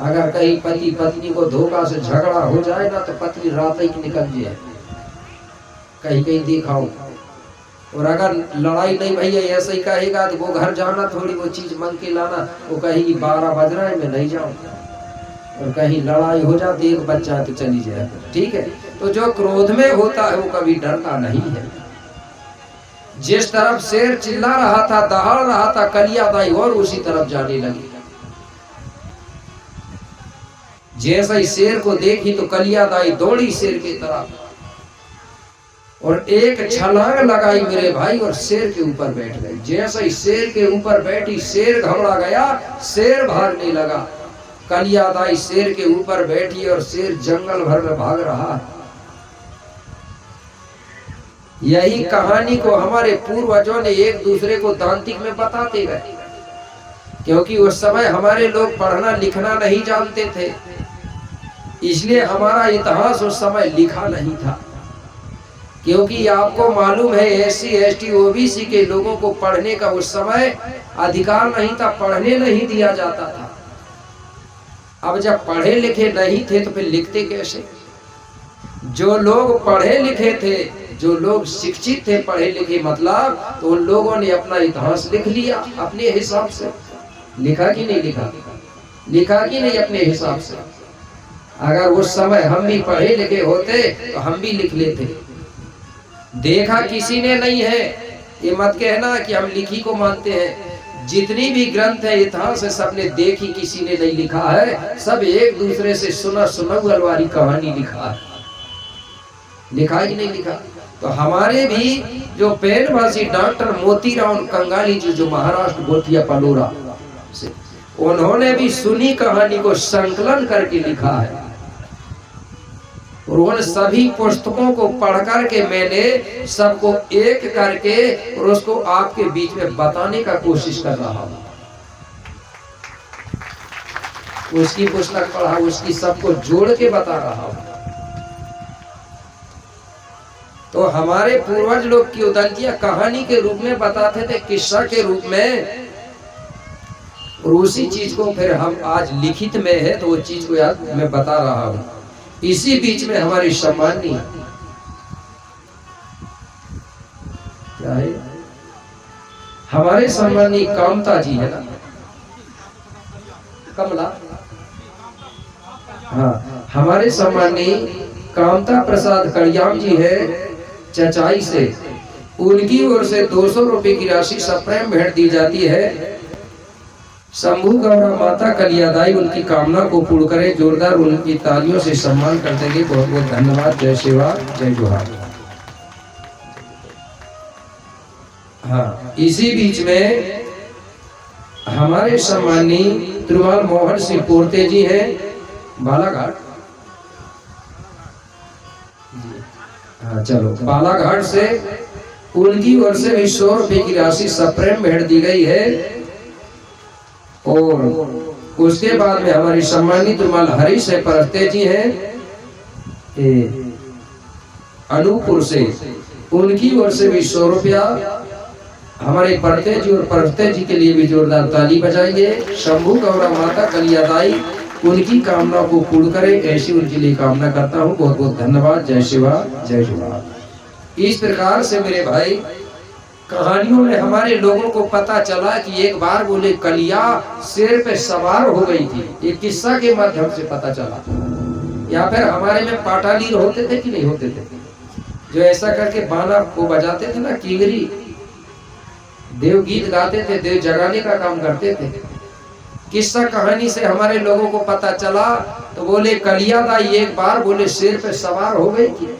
अगर कहीं पति पत्नी को धोखा से झगड़ा हो जाए ना तो पत्नी रात ही निकल जाए, कहीं कहीं देखा हो। और अगर लड़ाई नहीं भैया ऐसा ही कहेगा तो वो घर जाना, थोड़ी वो चीज मांग के लाना, वो कहेगी 12 बज रहा है मैं नहीं जाऊँ। और कहीं लड़ाई हो जाती एक बच्चा तो चली जाए, ठीक है। तो जो क्रोध में होता है वो कभी डरता नहीं है। जिस तरफ शेर चिल्ला रहा था, दहाड़ रहा था, कलिया दाई और उसी तरफ जाने लगी। जैसा ही शेर को देखी तो कलिया दाई दौड़ी शेर की तरफ और एक छलांग लगाई मेरे भाई और शेर के ऊपर बैठ गई। जैसा ही शेर के ऊपर बैठी, शेर घबरा गया, शेर भागने लगा। कलिया दाई शेर के ऊपर बैठी और शेर जंगल भर में भाग रहा। यही कहानी को हमारे पूर्वजों ने एक दूसरे को दांतिक में बताते गए, क्योंकि उस समय हमारे लोग पढ़ना लिखना नहीं जानते थे, इसलिए हमारा इतिहास उस समय लिखा नहीं था। क्योंकि आपको मालूम है SC ST OBC के लोगों को पढ़ने का उस समय अधिकार नहीं था, पढ़ने नहीं दिया जाता था। अब जब पढ़े लिखे नहीं थे तो फिर लिखते कैसे? जो लोग पढ़े लिखे थे, जो लोग शिक्षित थे, पढ़े लिखे मतलब, तो उन लोगों ने अपना इतिहास लिख लिया अपने हिसाब से। लिखा कि नहीं लिखा? लिखा कि नहीं अपने हिसाब से? अगर उस समय हम भी पढ़े लिखे होते तो हम भी लिख लेते। देखा किसी ने नहीं है, ये मत कहना कि हम लिखी को मानते हैं। जितनी भी ग्रंथ है, इतिहास है, सबने देखी, किसी ने नहीं लिखा है। सब एक दूसरे से सुना सुनाई वाली कहानी लिखा है। लिखा ही नहीं लिखा? तो हमारे भी जो पेनभाषी डॉक्टर मोतीराम कंगाली जी, जो महाराष्ट्र गोतिया पलोरा से, उन्होंने भी सुनी कहानी को संकलन करके लिखा है। और उन सभी पुस्तकों को पढ़ करके मैंने सबको एक करके और उसको आपके बीच में बताने का कोशिश कर रहा हूं। उसकी पुस्तक पढ़ा, उसकी सबको जोड़ के बता रहा हूं। तो हमारे पूर्वज लोग की उदंतियां कहानी के रूप में बताते थे, किस्सा के रूप में, और उसी चीज को फिर हम आज लिखित में है तो वो चीज को याद मैं बता रहा हूं। इसी बीच में हमारी सम्मानी क्या है, हमारे सम्मानी कामता जी है ना, कमला, हाँ, हमारे सम्मानी कामता प्रसाद कड़ियाम जी है चचाई से। उनकी ओर से 200 रुपए की राशि सप्रेम भेंट दी जाती है। शंभू गौरा माता कलिया दाई उनकी कामना को पूर्ण करे। जोरदार उनकी तालियों से सम्मान करते हैं। बहुत बहुत धन्यवाद। जय शिवा, जय जोहार। हाँ, इसी बीच में हमारे सम्मानी त्रिवाल मोहन सिंह पोर्ते जी हैं बालाघाट। हाँ, चलो, बालाघाट से उनकी ओर से भी 100 रुपए की राशि सप्रेम भेंट दी गई है। और उसके बाद में हमारी सम्मानित रुमाल हरीश है परस्ते जी हैं अनूपपुर से, उनकी ओर से भी 100 रुपया हमारे पढ़ते जी और पढ़ते जी के लिए भी जोरदार ताली बजाएंगे। शंभू गौरा माता कलियादाई उनकी कामना को पूर्ण करे, ऐसी उनके लिए कामना करता हूँ। बहुत बहुत धन्यवाद। जय शिवा, जय शिवा। इस प्रकार से मेरे भाई कहानियों में हमारे लोगों को पता चला कि एक बार बोले कलिया शेर पे सवार हो गई थी। ये किस्सा के माध्यम से पता चला। या फिर हमारे में पाटालीर होते थे कि नहीं होते थे, जो ऐसा करके बाना को बजाते थे ना, कींगरी, देव गीत गाते थे, देव जगाने का काम करते थे। किस्सा कहानी से हमारे लोगों को पता चला तो बोले कलियादाई एक बार बोले शेर पे सवार हो गई थी।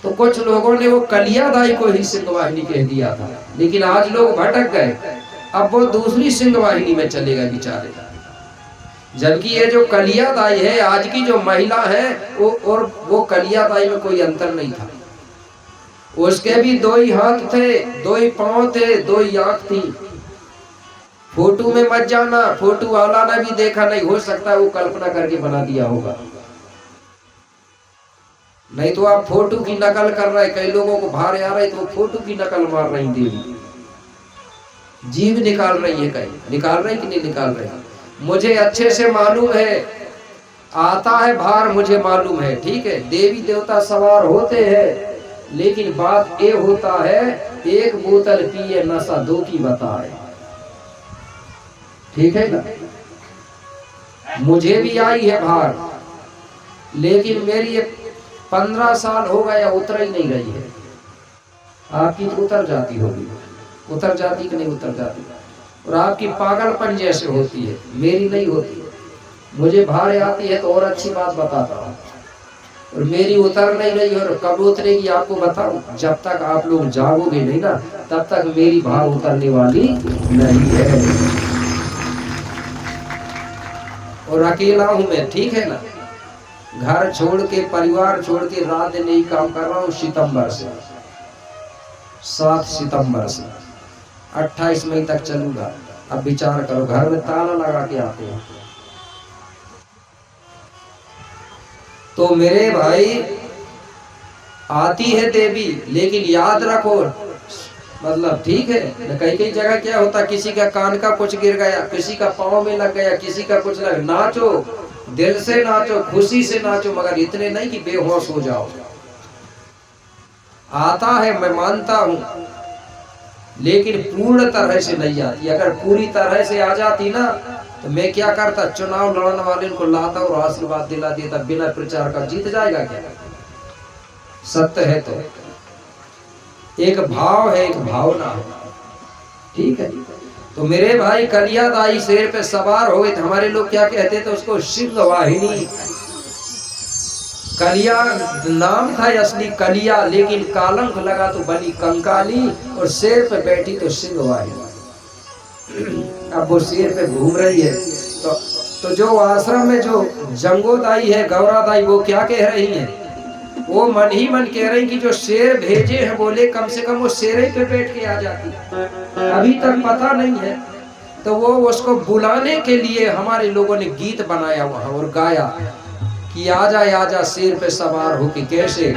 तो कुछ लोगों ने वो कलियादाई को ही सिंहवाहिनी कह दिया था, लेकिन आज लोग भटक गए। अब वो दूसरी सिंहवाहिनी में चले गए बेचारे। जबकि ये जो कलियादाई है आज की जो महिला है वो कलियादाई में कोई अंतर नहीं था। उसके भी 2 ही हाथ थे, 2 ही पांव थे, 2 ही आंख थी। फोटो में मत जाना, फोटो वाला ने भी देखा नहीं, हो सकता है वो कल्पना करके बना दिया होगा। नहीं तो आप फोटो की नकल कर रहे। कई लोगों को भार आ रही तो फोटो की नकल मार रही, देवी जीव निकाल रही है। कहीं निकाल रही कि नहीं निकाल रही, मुझे अच्छे से मालूम है। आता है भार, मुझे मालूम है, ठीक है। देवी देवता सवार होते हैं, लेकिन बात ये होता है एक बोतल पिए नशा 2 की बताए, ठीक है ना। मुझे भी आई है भार, लेकिन मेरी ये 15 साल हो गया उतर ही नहीं रही है। आपकी तो उतर जाती होगी, उतर जाती कि नहीं उतर जाती। और आपकी पागलपन जैसे होती है, मेरी नहीं होती। मुझे भार आती है तो और अच्छी बात बताता हूँ, और मेरी उतर नहीं रही। और कब उतरेगी आपको बताऊं, जब तक आप लोग जागोगे नहीं ना, तब तक मेरी भार उतरने वाली नहीं है। और अकेला हूं मैं, ठीक है ना। घर छोड़ के, परिवार छोड़ के रात दिन यही काम कर रहा हूँ सितंबर से, 7 सितंबर से 28 मई तक चलूंगा। अब विचार करो, घर में ताला लगा के आते हैं। तो मेरे भाई आती है देवी, लेकिन याद रखो, मतलब ठीक है। कई कई जगह क्या होता, किसी का कान का कुछ गिर गया, किसी का पाँव में लग गया, किसी का कुछ लग, नाचो, दिल से नाचो, खुशी से नाचो, मगर इतने नहीं कि बेहोश हो जाओ। आता है, मैं मानता हूं, लेकिन पूर्ण तरह से नहीं आती। अगर पूरी तरह से आ जाती ना तो मैं क्या करता, चुनाव लड़ने वाले को लाता और आशीर्वाद दिला देता, बिना प्रचार का। जीत जाएगा क्या? सत्य है तो एक भाव है, एक भावना है, ठीक है। तो मेरे भाई कलियादाई शेर पे सवार हो गए। हमारे लोग क्या कहते थे उसको, सिंहवाहिनी। कलिया नाम था असली कलिया, लेकिन कालंक लगा तो बनी कंकाली, और शेर पे बैठी तो सिंहवाहिनी। अब वो शेर पे घूम रही है। तो जो आश्रम में जो जंगोदाई है, गौरादाई, वो क्या कह रही है, वो मन ही मन कह रही कि जो शेर भेजे हैं, बोले कम से कम वो शेर पे बैठ के आ जाती। अभी तक पता नहीं है, तो वो उसको बुलाने के लिए हमारे लोगों ने गीत बनाया वहां और गाया कि आजा आजा शेर पे सवार हो के कैसे